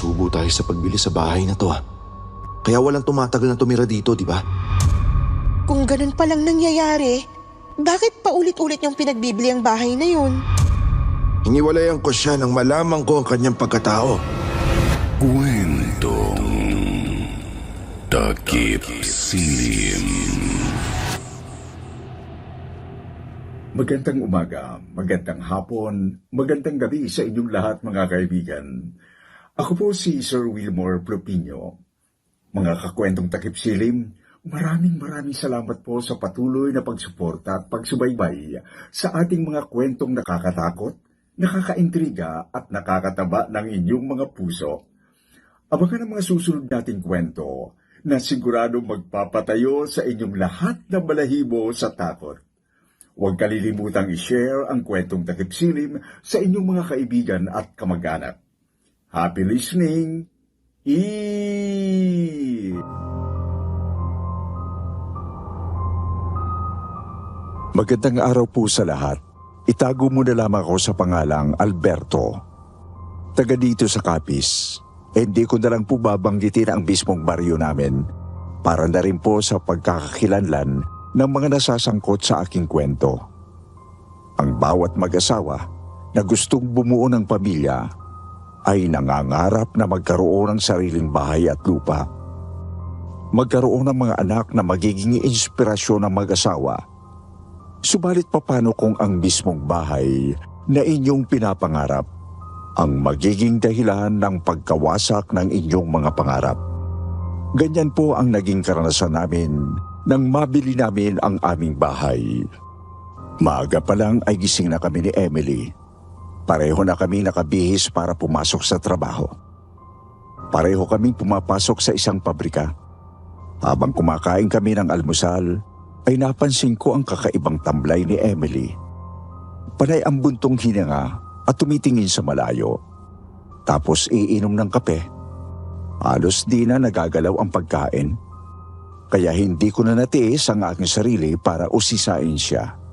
nagkasubo tayo sa pagbili sa bahay na to Kaya walang tumatagal na tumira dito, di ba? Kung ganun palang nangyayari, bakit paulit-ulit yung pinagbibili ang bahay na yun? Hiniwalayan ko siya nang malaman ko ang kanyang pagkatao. Kwentong Takip Silim. Magandang umaga, magandang hapon, magandang gabi sa inyong lahat mga kaibigan. Ako po si Sir Wilmore Plopino. Mga kakwentong takip silim, maraming salamat po sa patuloy na pagsuporta at pagsubaybay sa ating mga kwentong nakakatakot, nakakaintriga at nakakataba ng inyong mga puso. Abangan ang mga susunod nating kwento na sigurado magpapatayo sa inyong lahat ng balahibo sa takot. Huwag kalilimutang i-share ang kwentong takip silim sa inyong mga kaibigan at kamag-anak. Happy listening! Magandang araw po sa lahat. Itago mo na lamang ako sa pangalang Alberto. Taga dito sa Capiz. Hindi ko na lang po babanggitin ang mismong baryo namin para na rin po sa pagkakakilanlan ng mga nasasangkot sa aking kwento. Ang bawat mag-asawa na gustong bumuo ng pamilya ay nangangarap na magkaroon ng sariling bahay at lupa. Magkaroon ng mga anak na magiging inspirasyon ng mag-asawa. Subalit paano kung ang mismong bahay na inyong pinapangarap ang magiging dahilan ng pagkawasak ng inyong mga pangarap? Ganyan po ang naging karanasan namin nang mabili namin ang aming bahay. Maaga pa lang ay gising na kami ni Emily. Pareho na kami nakabihis para pumasok sa trabaho. Pareho kaming pumapasok sa isang pabrika. Habang kumakain kami ng almusal, ay napansin ko ang kakaibang tamlay ni Emily. Panay ang buntong hininga at tumitingin sa malayo. Tapos iinom ng kape. Halos di na nagagalaw ang pagkain. Kaya hindi ko na natiis ang aking sarili para usisain siya.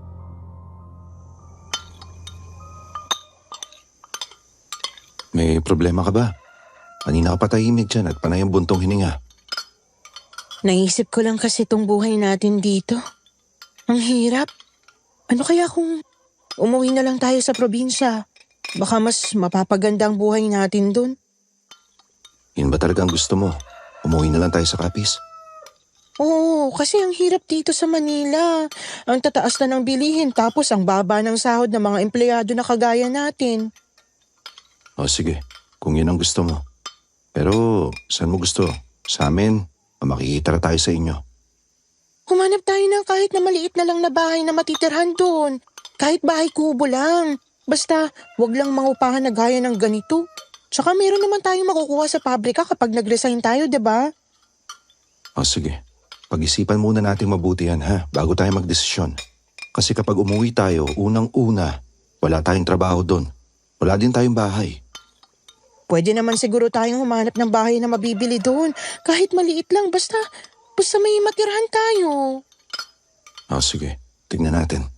May problema ka ba? Kanina ka pa tahimik dyan at panay ang buntong hininga. Naisip ko lang kasi itong buhay natin dito. Ang hirap. Ano kaya kung umuwi na lang tayo sa probinsya? Baka mas mapapaganda ang buhay natin dun. Yun ba talagang gusto mo? Umuwi na lang tayo sa Capiz? Oo, kasi ang hirap dito sa Manila. Ang tataas na ng bilihin tapos ang baba ng sahod ng mga empleyado na kagaya natin. O sige, kung yun ang gusto mo. Pero saan mo gusto? Sa amin, makikita tayo sa inyo. Humanap tayo ng kahit na maliit na lang na bahay na matitirhan doon. Kahit bahay kubo lang. Basta wag lang mangupahan na gaya ng ganito. Tsaka meron naman tayong makukuha sa pabrika kapag nag-resign tayo, 'di ba? O sige, pag-isipan muna natin mabuti yan bago tayo magdesisyon. Kasi kapag umuwi tayo, unang-una, wala tayong trabaho doon. Wala din tayong bahay. Pwede naman siguro tayong humanap ng bahay na mabibili doon. Kahit maliit lang, basta may matirhan tayo. O sige, tignan natin.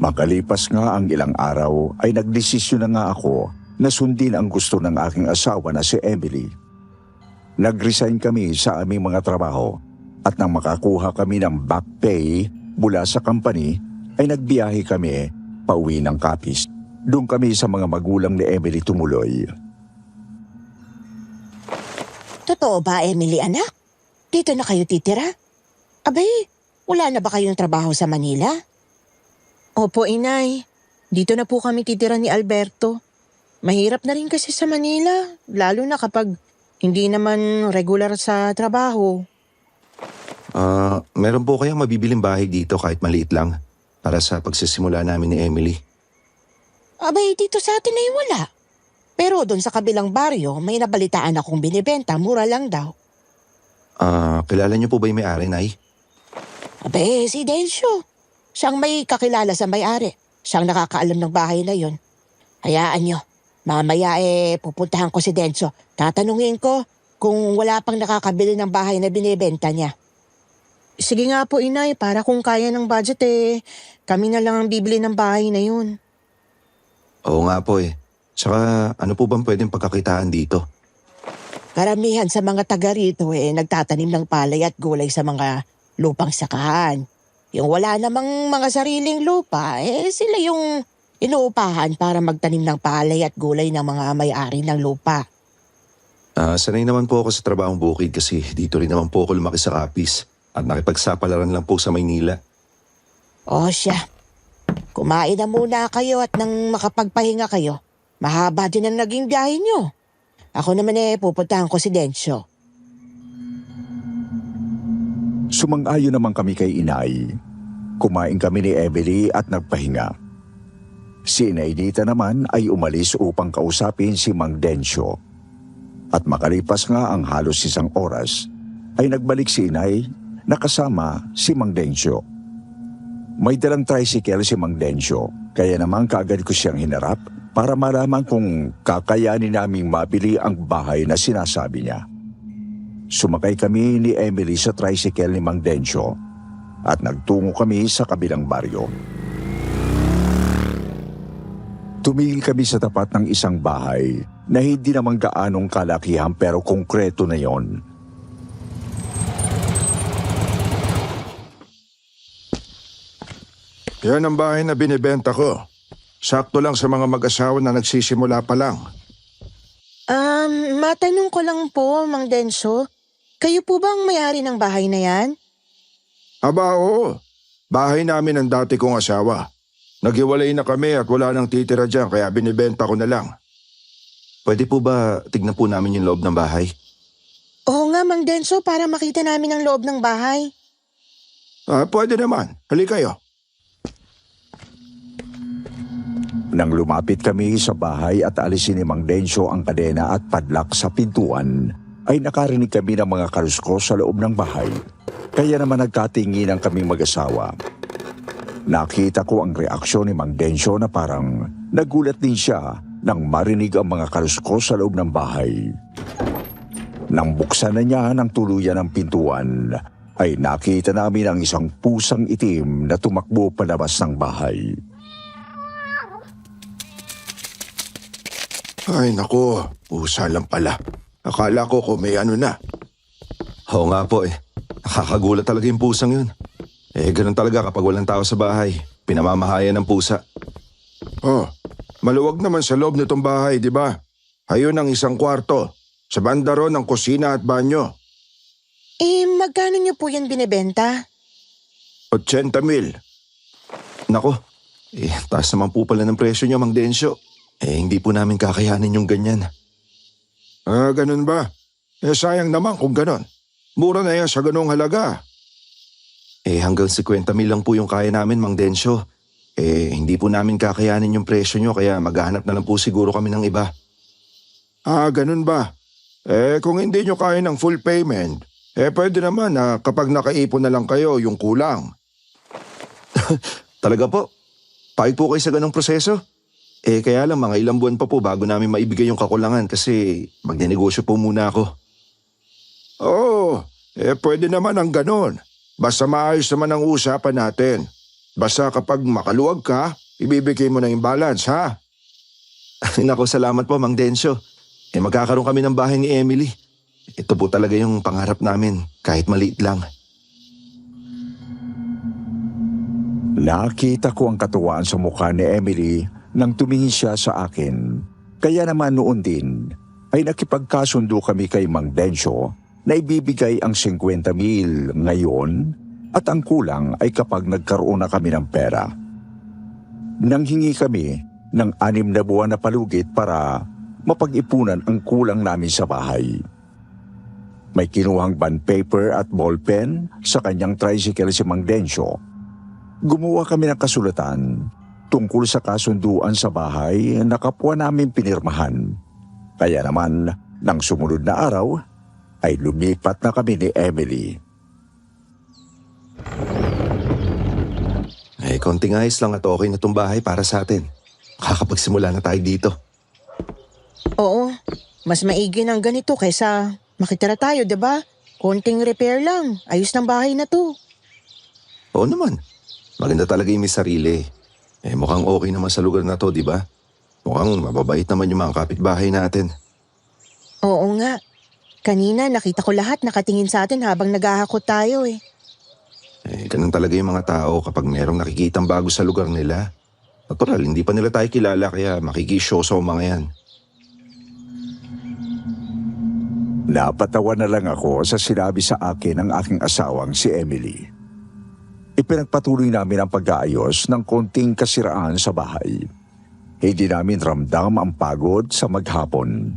Makalipas nga ang ilang araw ay nagdesisyon na nga ako na sundin ang gusto ng aking asawa na si Emily. Nag-resign kami sa aming mga trabaho at nang makakuha kami ng back pay mula sa company ay nagbiyahe kami pauwi ng Capiz. Doon kami sa mga magulang ni Emily tumuloy. Totoo ba, Emily, anak? Dito na kayo titira? Abay, wala na ba kayong trabaho sa Manila? Opo, inay. Dito na po kami titira ni Alberto. Mahirap na rin kasi sa Manila, lalo na kapag hindi naman regular sa trabaho. Meron po kayang mabibiling bahay dito kahit maliit lang para sa pagsisimula namin ni Emily. Abay, dito sa atin ay wala. Pero doon sa kabilang baryo, may nabalitaan akong binibenta, mura lang daw. Kilala niyo po ba yung may-ari, Nay? Abay, si Densyo. Siyang may kakilala sa may-ari. Siyang nakakaalam ng bahay na yon. Hayaan niyo, mamaya pupuntahan ko si Denso. Tatanungin ko kung wala pang nakakabili ng bahay na binibenta niya. Sige nga po, inay, para kung kaya ng budget kami na lang ang bibili ng bahay na yun. Oo nga po Saka ano po bang pwedeng pagkakitaan dito? Karamihan sa mga taga rito nagtatanim ng palay at gulay sa mga lupang sakahan. Yung wala namang mga sariling lupa, sila yung inuupahan para magtanim ng palay at gulay ng mga may-ari ng lupa. Sanay naman po ako sa trabahong bukid kasi dito rin naman po ako lumaki sa Capiz at nakipagsapalaran lang po sa Maynila. O siya, kumain na muna kayo at nang makapagpahinga kayo, mahaba din ang naging biyahe nyo. Ako naman pupuntahan ko si Densyo. Sumang-ayon naman kami kay Inay. Kumain kami ni Emily at nagpahinga. Si Inay Nita naman ay umalis upang kausapin si Mang Densyo. At makalipas nga ang halos 1 oras, ay nagbalik si Inay na kasama si Mang Densyo. May dalang tricycle si Mang Densyo, kaya naman kaagad ko siyang hinarap para malaman kung kakayanin naming mabili ang bahay na sinasabi niya. Sumakay kami ni Emily sa tricycle ni Mang Densyo at nagtungo kami sa kabilang baryo. Tumingin kami sa tapat ng isang bahay na hindi naman gaanong kalakihan pero konkreto na yon. Yan ang bahay na binibenta ko. Sakto lang sa mga mag-asawa na nagsisimula pa lang. Matanong ko lang po, Mang Densyo. Kayo po bang may-ari ng bahay na yan? Aba, oo. Bahay namin ang dati kong asawa. Naghiwalay na kami at wala nang titira dyan kaya binibenta ko na lang. Pwede po ba tignan po namin yung loob ng bahay? Oo nga, Mang Densyo, para makita namin ang loob ng bahay. Pwede naman. Halika kayo. Nang lumapit kami sa bahay at alisin ni Mang Densyo ang kadena at padlock sa pintuan, ay nakarinig kami ng mga kaluskos sa loob ng bahay. Kaya naman nagkatinginan kaming mag-asawa. Nakita ko ang reaksyon ni Mang Densyo na parang nagulat din siya nang marinig ang mga kaluskos sa loob ng bahay. Nang buksan na niya ng tuluyan ng pintuan, ay nakita namin ang isang pusang itim na tumakbo palabas ng bahay. Ay nako, pusa lang pala. Akala ko kung may ano na. Oo nga po Nakakagulat talaga yung pusang yun. Ganun talaga kapag walang tao sa bahay. Pinamamahayan ng pusa. Oh, maluwag naman sa loob nitong bahay, di ba? Ayun ang isang kwarto. Sa banda ron ang kusina at banyo. Magkano niyo po yan binibenta? 80,000. Nako, taas naman po pala ng presyo niyo, Mang Densyo. Hindi po namin kakayanin yung ganyan. Ganun ba? Sayang naman kung ganon. Mura na yan sa ganung halaga. Hanggang 50,000 lang po yung kaya namin, Mang Densyo. Hindi po namin kakayanin yung presyo nyo kaya maghahanap na lang po siguro kami ng iba. Ganun ba? Kung hindi nyo kaya ng full payment, pwede naman na kapag nakaipon na lang kayo yung kulang. Talaga po? Pahig po kayo sa ganong proseso? Kaya lang mga ilang buwan pa po bago namin maibigay yung kakulangan kasi magnenegosyo po muna ako. Oo, pwede naman ang ganon. Basta maayos naman ang usapan natin. Basta kapag makaluwag ka, ibibigay mo na yung balance, ha? Nako, salamat po, Mang Densyo. Magkakaroon kami ng bahay ni Emily. Ito po talaga yung pangarap namin, kahit maliit lang. Nakita ko ang katuwaan sa mukha ni Emily nang tumingin siya sa akin. Kaya naman noon din ay nakipagkasundo kami kay Mang Densyo na ibibigay ang 50,000 ngayon at ang kulang ay kapag nagkaroon na kami ng pera. Nanghingi kami ng 6 na buwan na palugit para mapag-ipunan ang kulang namin sa bahay. May kinuhang bond paper at ballpen sa kanyang tricycle si Mang Densyo. Gumawa kami ng kasulatan tungkol sa kasunduan sa bahay na kapwa namin pinirmahan. Kaya naman, nang sumunod na araw, ay lumipat na kami ni Emily. Konting ayos lang at okay na tong bahay para sa atin. Makakapagsimula na tayo dito. Oo, mas maigi ng ganito kaysa makitira tayo, diba? Konting repair lang, ayos ng bahay na to. Oo naman. Maganda talaga yung may sarili. Mukhang okay naman sa lugar na to, di ba? Mukhang mababait naman yung mga kapitbahay natin. Oo nga. Kanina nakita ko lahat nakatingin sa atin habang naghahakot tayo eh. Ganun talaga yung mga tao kapag merong nakikitang bago sa lugar nila. Natural, hindi pa nila tayo kilala kaya makikisyoso ang mga yan. Napatawa na lang ako sa sinabi sa akin ng aking asawang si Emily. Ipinagpatuloy namin ang pag-aayos ng konting kasiraan sa bahay. Hindi namin ramdam ang pagod sa maghapon.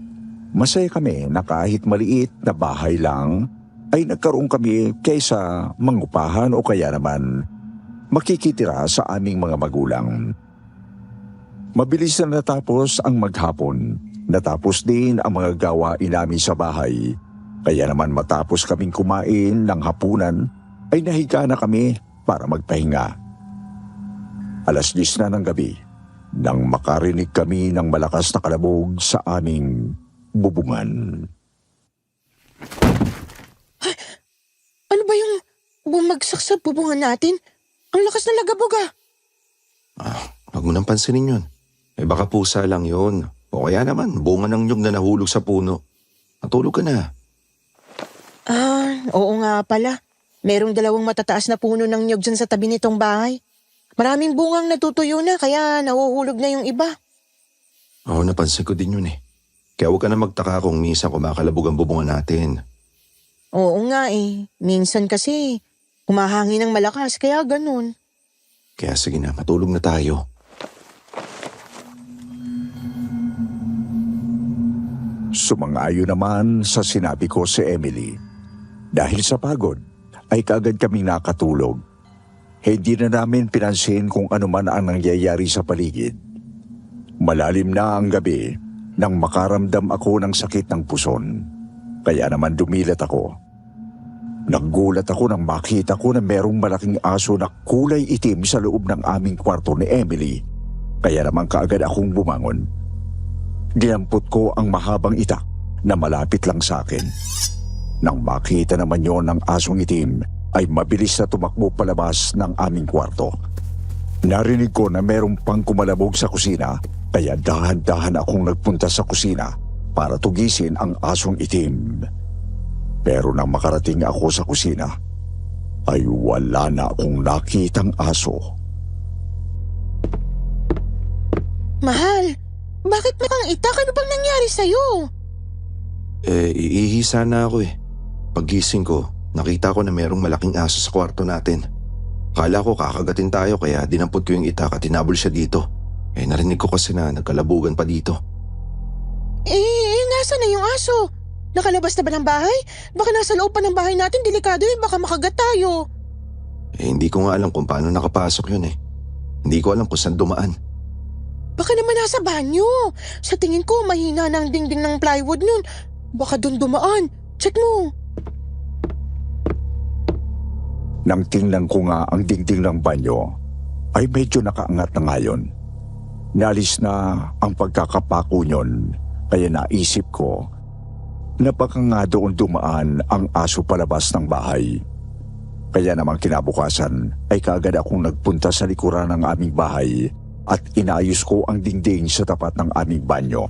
Masaya kami na kahit maliit na bahay lang ay nagkaroon kami kaysa mangupahan o kaya naman makikitira sa aming mga magulang. Mabilis na natapos ang maghapon. Natapos din ang mga gawain namin sa bahay. Kaya naman matapos kaming kumain ng hapunan ay nahiga na kami para magpahinga. 10:00 na ng gabi nang makarinig kami ng malakas na kalabog sa aming bubungan. Ano ba yung bumagsak sa bubungan natin? Ang lakas na lagabog ah. Huwag mo nang pansinin yun. Baka pusa lang yun. O kaya naman, bunga ng nyug na nahulog sa puno. Natulog ka na. Oo nga pala. Merong 2 matataas na puno ng nyog dyan sa tabi nitong bahay. Maraming bungang natutuyo na kaya nahuhulog na yung iba. Oo, napansin ko din yun eh. Kaya huwag ka na magtaka kung minsan kumakalabog ang bubungan natin. Oo nga eh. Minsan kasi humahangin ng malakas kaya ganun. Kaya sige na, matulog na tayo. Sumang-ayon naman sa sinabi ko si Emily. Dahil sa pagod, ay kaagad kaming nakatulog. Hindi na namin pinansin kung ano man ang nangyayari sa paligid. Malalim na ang gabi nang makaramdam ako ng sakit ng puson. Kaya naman dumilat ako. Naggulat ako nang makita ko na merong malaking aso na kulay itim sa loob ng aming kwarto ni Emily. Kaya naman kaagad akong bumangon. Dinampot ko ang mahabang itak na malapit lang sa akin. Nang makita naman yon ng asong itim, ay mabilis na tumakbo palabas ng aming kwarto. Narinig ko na merong pang kumalabog sa kusina, kaya dahan-dahan akong nagpunta sa kusina para tugisin ang asong itim. Pero nang makarating ako sa kusina, ay wala na akong nakitang aso. Mahal, bakit may kang itak? Ano bang nangyari sa'yo? Iihi sana ako eh. Paggising ko, nakita ko na merong malaking aso sa kwarto natin. Kala ko kakagatin tayo kaya dinampot ko yung itak at tinabol siya dito. Narinig ko kasi na nagkalabugan pa dito. Nasa na yung aso? Nakalabas na ba ng bahay? Baka nasa loob pa ng bahay natin, delikado yun, baka makagat tayo. Hindi ko nga alam kung paano nakapasok yun eh. Hindi ko alam kung saan dumaan. Baka naman nasa banyo. Sa tingin ko, mahina na ang dingding ng plywood nun. Baka dun dumaan. Check mo. Nang tingnan ko nga ang dingding ng banyo, ay medyo nakaangat na ngayon. Nalis na ang pagkakapako nyon, kaya naisip ko na baka nga doon dumaan ang aso palabas ng bahay. Kaya namang kinabukasan ay kaagad akong nagpunta sa likuran ng aming bahay at inayos ko ang dingding sa tapat ng aming banyo.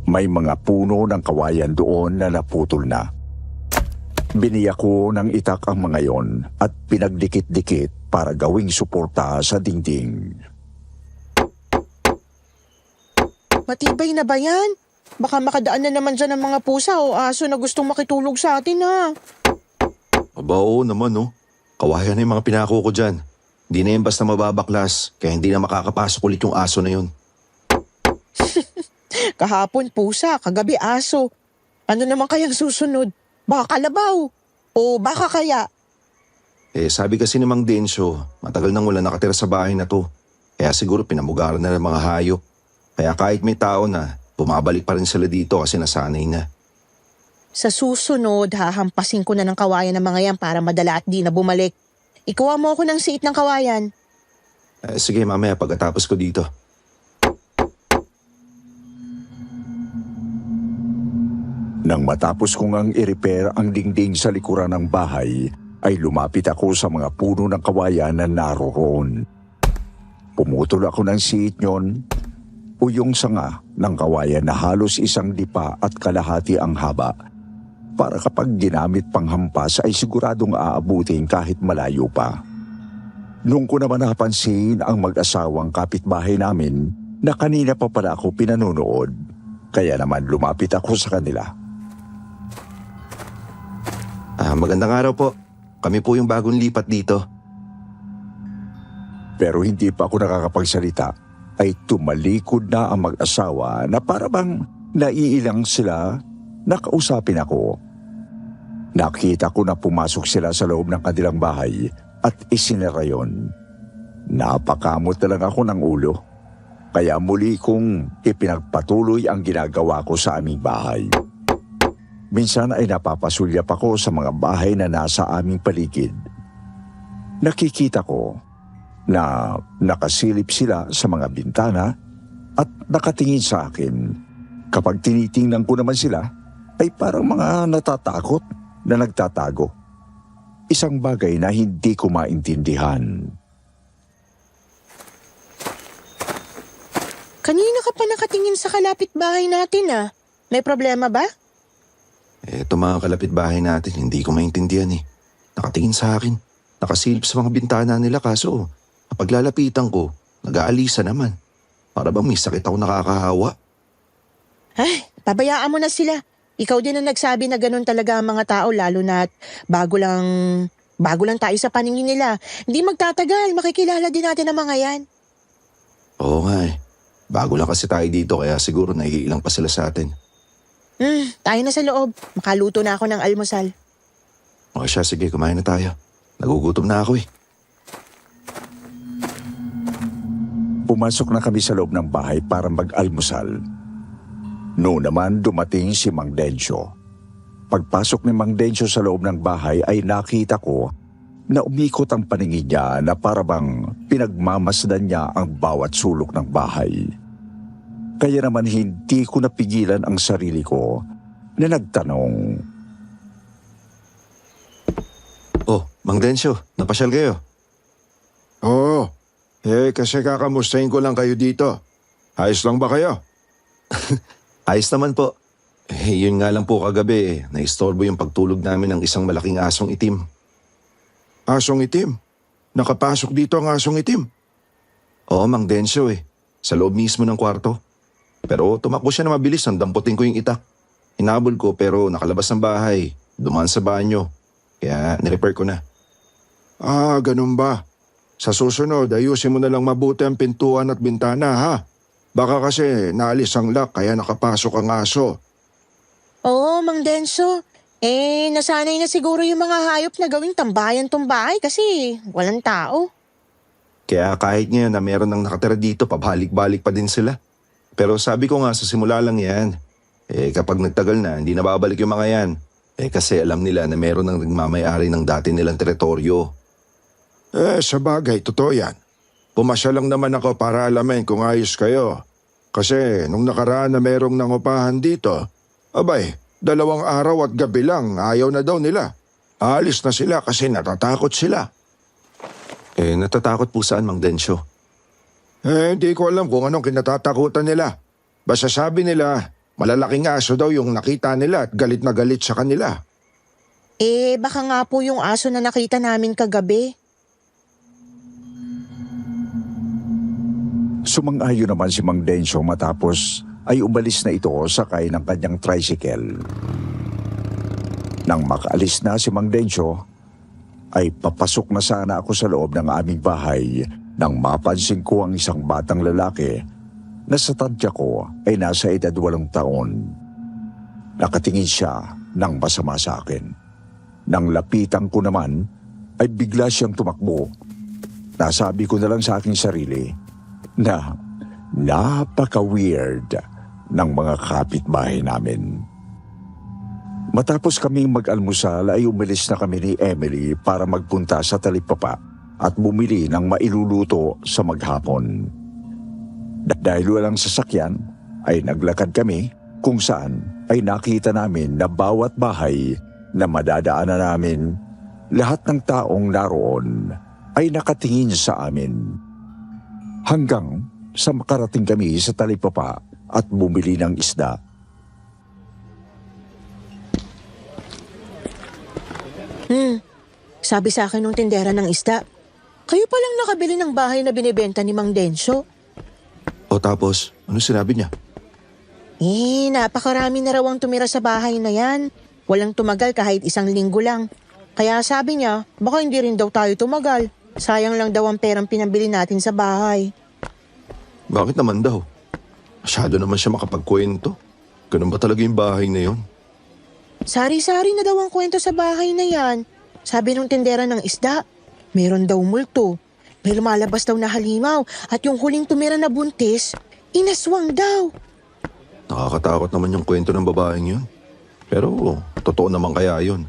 May mga puno ng kawayan doon na naputol na. Biniyak ko ng itak ang mga yon at pinagdikit-dikit para gawing suporta sa dingding. Matibay na ba yan? Baka makadaan na naman dyan ng mga pusa o aso na gustong makitulog sa atin ha. Aba oo naman no. Kawayan na yung mga pinako ko dyan. Hindi na yan basta mababaklas kaya hindi na makakapasok ulit yung aso na yun. Kahapon pusa, kagabi aso. Ano naman kayang susunod? Baka kalabaw. O baka kaya? Sabi kasi ni Mang Densyo, matagal nang wala nakatira sa bahay na to. Kaya siguro pinamugaran na ng mga hayop. Kaya kahit may tao na, bumabalik pa rin sila dito kasi nasanay na. Sa susunod, hahampasin ko na ng kawayan ng mga yan para madala at di na bumalik. Ikuha mo ako ng siit ng kawayan. Sige mamaya pagkatapos ko dito. Nang matapos kong ang i-repair ang dingding sa likuran ng bahay, ay lumapit ako sa mga puno ng kawayan na naroroon. Pumutol ako ng siit nyon o yung sanga ng kawayan na halos isang lipa at kalahati ang haba para kapag ginamit pang hampas ay siguradong aabutin kahit malayo pa. Nung ko naman napansin ang mag-asawang kapitbahay namin na kanina pa pala ako pinanunood, kaya naman lumapit ako sa kanila. Magandang araw po. Kami po yung bagong lipat dito. Pero hindi pa ako nakakapagsalita ay tumalikod na ang mag-asawa na parabang naiilang sila na kausapin ako. Nakita ko na pumasok sila sa loob ng kanilang bahay at isinara yon. Napakamot na lang ako ng ulo. Kaya muli kong ipinagpatuloy ang ginagawa ko sa aming bahay. Minsan ay napapasulyap ako sa mga bahay na nasa aming paligid. Nakikita ko na nakasilip sila sa mga bintana at nakatingin sa akin. Kapag tinitingnan ko naman sila, ay parang mga natatakot na nagtatago. Isang bagay na hindi ko maintindihan. Kanina ka pa nakatingin sa kalapit bahay natin ah. May problema ba? Eto mga kalapit-bahay natin, hindi ko maintindihan eh. Nakatingin sa akin, nakasilip sa mga bintana nila kaso kapag lalapitan ko, nag-aalisa naman. Para bang may sakit ako nakakahawa. Ay, pabayaan mo na sila. Ikaw din ang nagsabi na ganun talaga ang mga tao lalo na bago lang tayo sa paningin nila. Hindi magtatagal, makikilala din natin ang mga yan. Oo nga eh. Bago lang kasi tayo dito kaya siguro naiilang pa sila sa atin. Tayo na sa loob. Makaluto na ako ng almusal. O siya, sige, kumain na tayo. Nagugutom na ako eh. Pumasok na kami sa loob ng bahay para mag-almusal. Noon naman dumating si Mang Dencio. Pagpasok ni Mang Dencio sa loob ng bahay ay nakita ko na umikot ang paningin niya na parabang pinagmamasdan niya ang bawat sulok ng bahay. Kaya naman hindi ko napigilan ang sarili ko na nagtanong. Oh, Mang Dencio, napasyal kayo? Oo. Kasi kakamustahin ko lang kayo dito. Ayos lang ba kayo? Ayos naman po. Yun nga lang po kagabi naistorbo yung pagtulog namin ng isang malaking asong itim. Asong itim? Nakapasok dito ang asong itim? Oo, Mang Dencio eh. Sa loob mismo ng kwarto. Pero tumakbo siya na mabilis nang damputin ko yung itak. Hinabol ko pero nakalabas ng bahay. Dumaan sa banyo. Kaya nirepair ko na. Ganun ba? Sa susunod, ayusin mo na lang mabuti ang pintuan at bintana ha. Baka kasi naalis ang lock kaya nakapasok ang aso. Oo, Mang Denso. Nasanay na siguro yung mga hayop na gawing tambayan tong bahay kasi walang tao. Kaya kahit ngayon na meron nang nakatira dito, pabalik-balik pa din sila. Pero sabi ko nga sa simula lang yan. Kapag nagtagal na, hindi na babalik yung mga yan. Kasi alam nila na meron nang nagmamayari ng dati nilang teritoryo. Sa bagay, totoo yan. Pumasya lang naman ako para alamin kung ayos kayo. Kasi nung nakaraan na merong nangupahan dito, abay, 2 araw at gabi lang, ayaw na daw nila. Aalis na sila kasi natatakot sila. Natatakot po saan, Mang Dencio? Hindi ko alam kung anong kinatatakutan nila. Basta sabi nila, malalaking aso daw yung nakita nila at galit na galit sa kanila. Baka nga po yung aso na nakita namin kagabi. Sumang-ayon naman si Mang Dencio matapos ay umalis na ito sakay ng kanyang tricycle. Nang makaalis na si Mang Dencio, ay papasok na sana ako sa loob ng aming bahay nang mapansin ko ang isang batang lalaki na sa tadya ko ay nasa edad 8 taon. Nakatingin siya ng masama sa akin. Nang lapitan ko naman, ay bigla siyang tumakbo. Nasabi ko na lang sa aking sarili na napaka-weird ng mga kapitbahay namin. Matapos kaming mag-almusal ay umalis na kami ni Emily para magpunta sa talipapa at bumili ng mailuluto sa maghapon. Dahil walang sasakyan, ay naglakad kami kung saan ay nakita namin na bawat bahay na madadaanan namin, lahat ng taong naroon ay nakatingin sa amin. Hanggang sa makarating kami sa talipapa at bumili ng isda. Sabi sa akin nung tindera ng isda, kayo palang nakabili ng bahay na binibenta ni Mang Densyo. O tapos, ano sinabi niya? Napakarami na raw ang tumira sa bahay na yan. Walang tumagal kahit 1 linggo lang. Kaya sabi niya, baka hindi rin daw tayo tumagal. Sayang lang daw ang perang pinambili natin sa bahay. Bakit naman daw? Masyado naman siya makapagkwento. Ganun ba talaga yung bahay na yon? Sari-sari na daw ang kwento sa bahay na yan. Sabi nung tindera ng isda, meron daw multo. May lumalabas daw na halimaw at yung huling tumira na buntis, inaswang daw. Nakakatakot naman yung kwento ng babaeng yun. Pero, totoo naman kaya yun.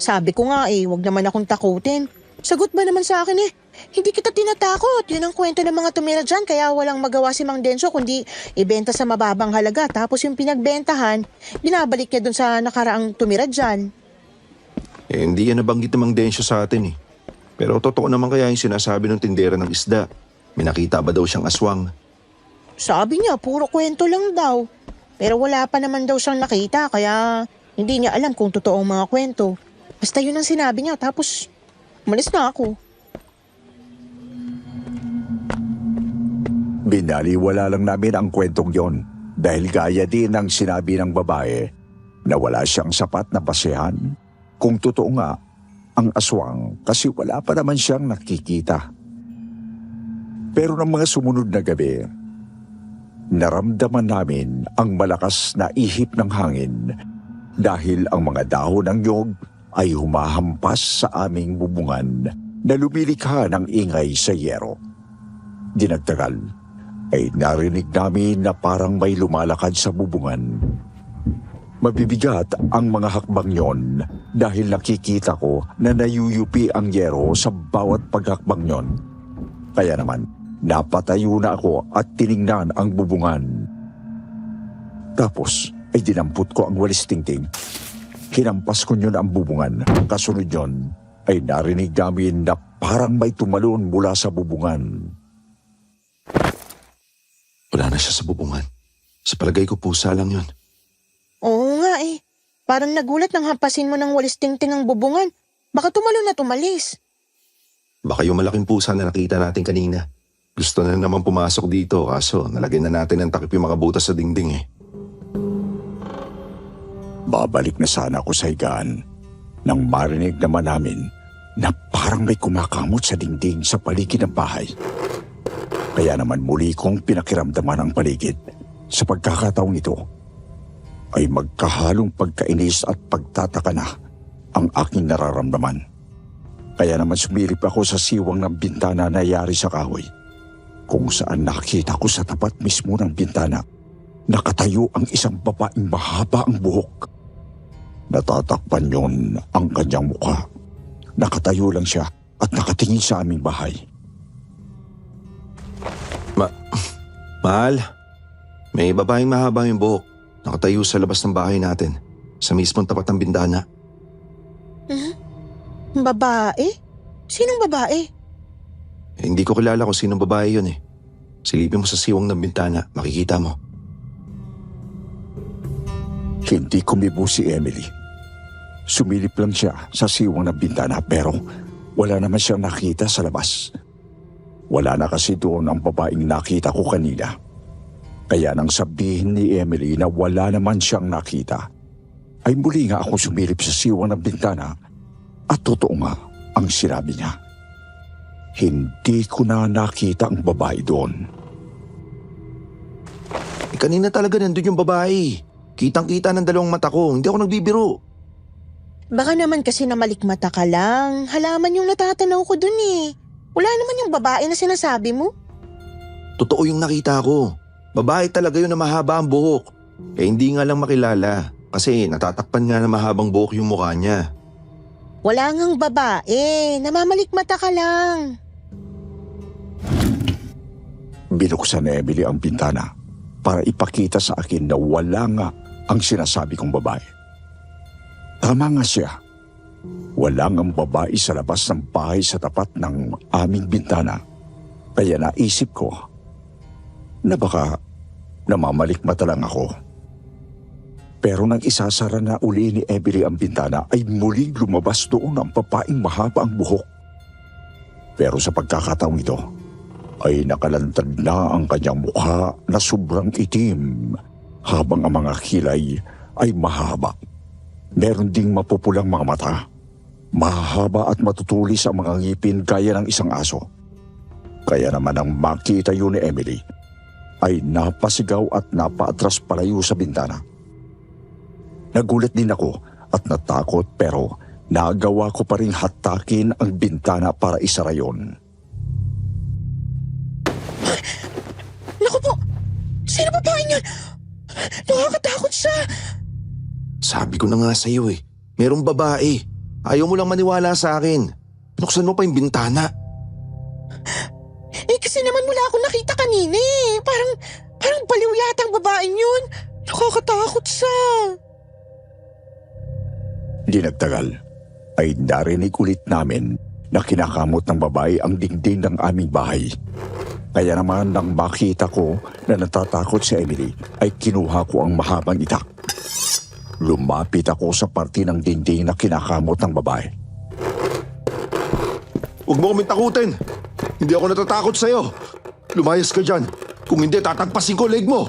Sabi ko nga wag naman akong takutin. Sagot ba naman sa akin hindi kita tinatakot. Yun ang kwento ng mga tumira dyan kaya walang magawa si Mang Densyo kundi ibenta sa mababang halaga. Tapos yung pinagbentahan, binabalik niya dun sa nakaraang tumira dyan. Hindi yan nabanggit ng Mang Densyo sa atin Pero totoo naman kaya yung sinasabi ng tindera ng isda. May nakita ba daw siyang aswang? Sabi niya, puro kwento lang daw. Pero wala pa naman daw siyang nakita kaya hindi niya alam kung totoo ang mga kwento. Basta yun ang sinabi niya tapos umalis na ako. Binaliwala lang namin ang kwentong yon dahil gaya din ang sinabi ng babae na wala siyang sapat na basehan kung totoo nga ang aswang kasi wala pa naman siyang nakikita. Pero ng mga sumunod na gabi, naramdaman namin ang malakas na ihip ng hangin dahil ang mga dahon ng nyog ay humahampas sa aming bubungan na lumilikha ng ingay sa yero. Dinagtagal ay narinig namin na parang may lumalakad sa bubungan. Mabibigat ang mga hakbang yon dahil nakikita ko na nayuyupi ang yero sa bawat paghakbang yon. Kaya naman, napatayo na ako at tiningnan ang bubungan. Tapos ay dinampot ko ang walis tingting. Hinampas ko yun ang bubungan. Kasunod yun ay narinig namin na parang may tumalon mula sa bubungan. Wala na siya sa bubungan. Sa palagay ko pusa lang yun. Oo nga Parang nagulat nang hampasin mo ng walis tingting ang bubungan. Baka tumalon na tumalis. Baka yung malaking pusa na nakita natin kanina. Gusto na naman pumasok dito kaso nalagyan na natin ng takip yung mga butas sa dingding Babalik na sana ako sa higaan nang marinig naman namin na parang may kumakamot sa dingding sa paligid ng bahay. Kaya naman muli kong pinakiramdaman ang paligid. Sa pagkakataong ito ay magkahalong pagkainis at pagtataka na ang aking nararamdaman. Kaya naman sumilip ako sa siwang ng bintana na yari sa kahoy, kung saan nakita ko sa tapat mismo ng bintana nakatayo ang isang babaeng mahaba ang buhok. Natatakpan yon ang kanyang mukha. Nakatayo lang siya at nakatingin sa aming bahay. Mahal, may babaeng mahaba yung buhok. Nakatayo sa labas ng bahay natin, sa mismong tapat ng bintana. Babae? Sinong babae? Hindi ko kilala kung sinong babae yun Silipin mo sa siwang ng bintana, makikita mo. Hindi kumibo si Emily. Sumilip lang siya sa siwang ng bintana pero wala naman siyang nakita sa labas. Wala na kasi doon ang babaeng nakita ko kanina. Kaya nang sabihin ni Emily na wala naman siyang nakita, ay muli nga ako sumilip sa siwang ng bintana at totoo nga ang sinabi niya. Hindi ko na nakita ang babae doon. Kanina talaga nandun yung babae. Kitang-kita ng dalawang mata ko, hindi ako nagbibiro. Baka naman kasi namalikmata ka lang. Halaman yung natatanaw ko dun Wala naman yung babae na sinasabi mo. Totoo yung nakita ko. Babae talaga yun na mahaba ang buhok. Hindi nga lang makilala kasi natatakpan nga na mahabang buhok yung mukha niya. Wala ngang babae. Namamalikmata ka lang. Binuksan ni Emily ang bintana para ipakita sa akin na wala nga ang sinasabi kong babae. Tama nga siya. Wala ngang babae sa labas ng bahay sa tapat ng aming bintana. Kaya naisip ko na baka namamalikmata lang ako. Pero nang isasara na uli ni Emily ang bintana ay muling lumabas doon ang babaeng mahaba ang buhok. Pero sa pagkakataong ito ay nakalantad na ang kanyang mukha na sobrang itim habang ang mga kilay ay mahaba. Meron ding mapupulang mga mata. Mahaba at matutulis ang mga ngipin gaya ng isang aso. Kaya naman ang makita yun ni Emily ay napasigaw at napaatras palayo sa bintana. Nagulat din ako at natakot pero nagawa ko pa rin hatakin ang bintana para isara yun. Naku po! Sino ba yun? Nakakatakot siya! Sabi ko na nga sa'yo eh, merong babae. Ayaw mo lang maniwala sa akin. Pinuksan mo pa yung bintana. Kasi naman wala akong nakita kanina eh. Parang baliw yata ang babaeng yun. Nakakatakot siya. Di nagtagal ay narinig ulit namin na kinakamot ng babae ang dingding ng aming bahay. Kaya naman nang makita ko na natatakot si Emily ay kinuha ko ang mahabang itak. Lumapit ako sa parte ng dingding na kinakamot ng babae. Huwag mo kaming takutin. Hindi ako natatakot sa'yo. Lumayas ka dyan. Kung hindi, tatagpasin ko leg mo.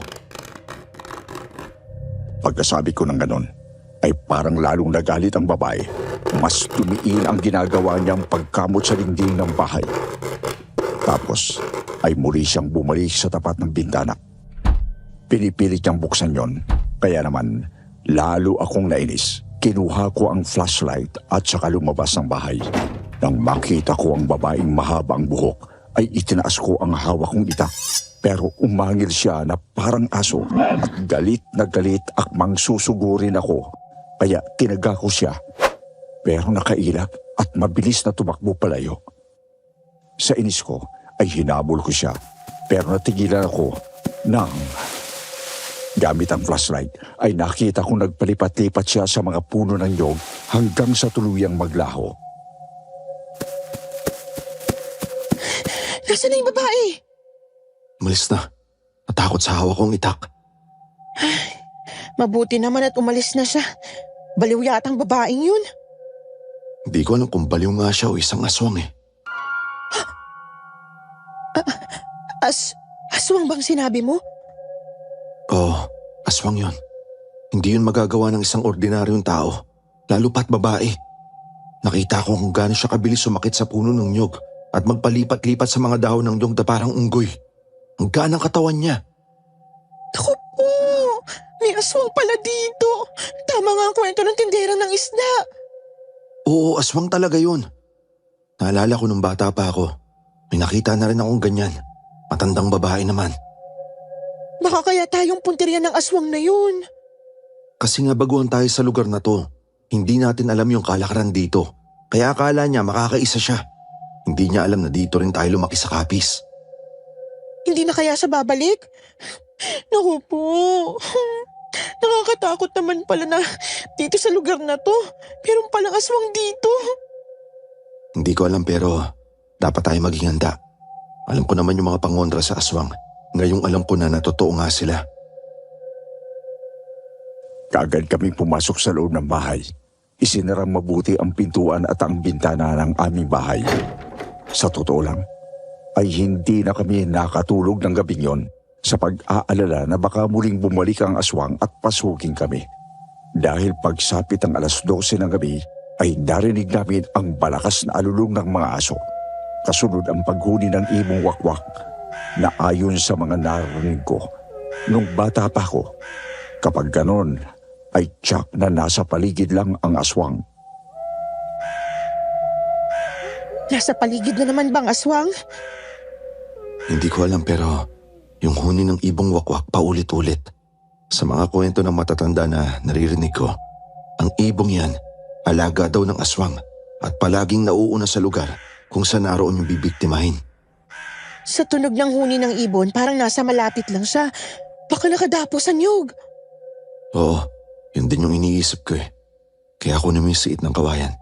Pagkasabi ko ng ganon, ay parang lalong nagalit ang babae. Mas tumiin ang ginagawa niyang pagkamot sa dingding ng bahay. Tapos ay muli siyang bumalik sa tapat ng bintana. Pinipilit niyang buksan yon. Kaya naman, lalo akong nainis. Kinuha ko ang flashlight at saka lumabas ng bahay. Nang makita ko ang babaeng mahabang buhok, ay itinaas ko ang hawak kong itak. Pero umangil siya na parang aso at galit na galit akmang susugurin ako. Kaya tinaga ko siya. Pero nakailap at mabilis na tumakbo palayo. Sa inis ko ay hinabol ko siya. Pero natigilan ako nang gamit ang flashlight ay nakita kong nagpalipat-lipat siya sa mga puno ng nyog hanggang sa tuluyang maglaho. Nasaan na yung babae? Umalis na. Natakot sa hawak kong itak. Mabuti naman at umalis na siya. Baliw yata ang babaeng yun. Hindi ko alam kung baliw nga siya o isang aswang eh. Aswang bang sinabi mo? Oo, aswang yun. Hindi yun magagawa ng isang ordinaryong tao. Lalo pa't babae. Nakita ko kung gaano siya kabilis sumakit sa puno ng nyog at magpalipat-lipat sa mga dahon ng nyog na parang unggoy. Ang ganang katawan niya. Naku po! May aswang pala dito. Tama nga ang kwento ng tindera ng isda. Oo, aswang talaga yun. Naalala ko nung bata pa ako. May nakita na rin akong ganyan. Matandang babae naman. Baka kaya tayong punteriya ng aswang na yun. Kasi nga baguhan tayo sa lugar na to. Hindi natin alam yung kalakaran dito. Kaya akala niya makakaisa siya. Hindi niya alam na dito rin tayo lumaki sa Kapis. Hindi na kaya siya babalik? Naku po. Nakakatakot naman pala na dito sa lugar na to. Pero palang aswang dito. Hindi ko alam pero dapat tayo maging handa. Alam ko naman yung mga pangontra sa aswang. Ngayong alam ko na totoo nga sila. Kaagad kaming pumasok sa loob ng bahay. Isinarang mabuti ang pintuan at ang bintana ng aming bahay. Sa totoo lang, ay hindi na kami nakatulog ng gabing yon sa pag-aalala na baka muling bumalik ang aswang at pasukin kami. Dahil pagsapit ng 12:00 ng gabi, ay narinig namin ang balakas na alulong ng mga aso. Kasunod ang paghuni ng ibong wakwak na ayon sa mga narinig ko nung bata pa ako. Kapag ganon, ay tiyak na nasa paligid lang ang aswang. Nasa paligid na naman bang aswang? Hindi ko alam pero yung huni ng ibong wakwak paulit-ulit. Sa mga kwento ng matatanda na naririnig ko, ang ibong yan alaga daw ng aswang at palaging nauuna sa lugar kung saan naroon yung bibiktimahin. Sa tunog ng huni ng ibon, parang nasa malapit lang siya. Baka nakadapo sa niyog. Oo, yun din yung iniisip ko eh. Kaya kunin mo yung siit ng kawayan.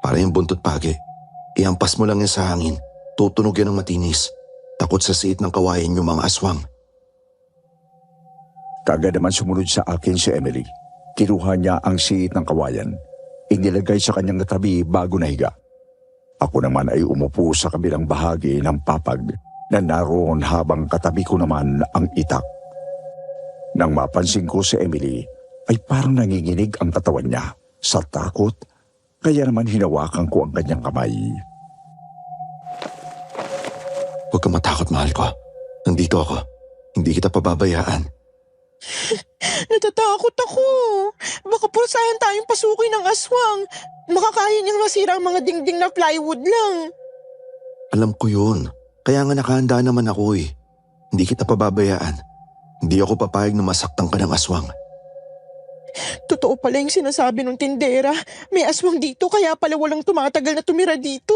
Para yung buntot pagi. Iampas mo lang yan sa hangin. Tutunog yan ng matinis. Takot sa siit ng kawayan yung mga aswang. Kaagad naman sumunod sa akin si Emily. Kinuha niya ang siit ng kawayan. Inilagay sa kanyang tabi bago nahiga. Ako naman ay umupo sa kabilang bahagi ng papag na naroon habang katabi ko naman ang itak. Nang mapansin ko si Emily, ay parang nanginginig ang katawan niya sa takot, kaya naman hinawakan ko ang kanyang kamay. Huwag kang matakot, mahal ko. Nandito ako. Hindi kita pababayaan. Natatakot ako. Baka purasahan tayong pasukin ng aswang. Makakaya niyang masira ang mga dingding na plywood lang. Alam ko yun. Kaya nga nakahanda naman ako eh. Hindi kita pababayaan. Hindi ako papayag na masaktan ka ng aswang. Totoo pala yung sinasabi ng tindera. May aswang dito kaya pala walang tumatagal na tumira dito.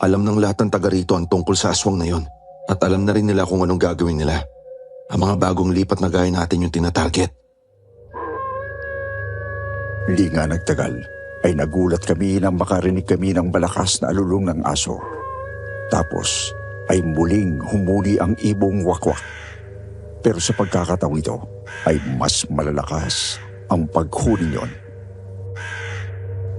Alam ng lahat ng taga rito ang tungkol sa aswang na yon. At alam na rin nila kung anong gagawin nila. Ang mga bagong lipat na gaya natin yung tinatarget. Hindi nga nagtagal, ay nagulat kami nang makarinig kami ng malakas na alulong ng aso. Tapos ay muling humuli ang ibong wakwak. Pero sa pagkakataong ito ay mas malalakas ang paghuni niyon.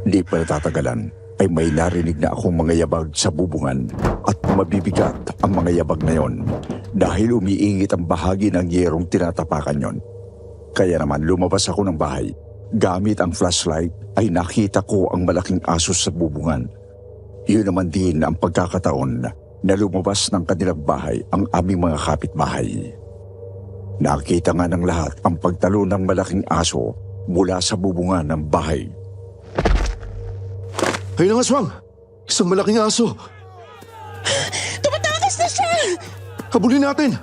Hindi pa natatagalan ay may narinig na akong mga yabag sa bubungan at mabibigat ang mga yabag na yon dahil umiingit ang bahagi ng yerong tinatapakan yon. Kaya naman lumabas ako ng bahay. Gamit ang flashlight ay nakita ko ang malaking aso sa bubungan. Yun naman din ang pagkakataon na lumabas ng kanilang bahay ang aming mga kapitbahay. Nakita nga ng lahat ang pagtalo ng malaking aso mula sa bubungan ng bahay. Ayun ang aswang! Isang malaking aso! Tumatakas na siya! Habulin natin!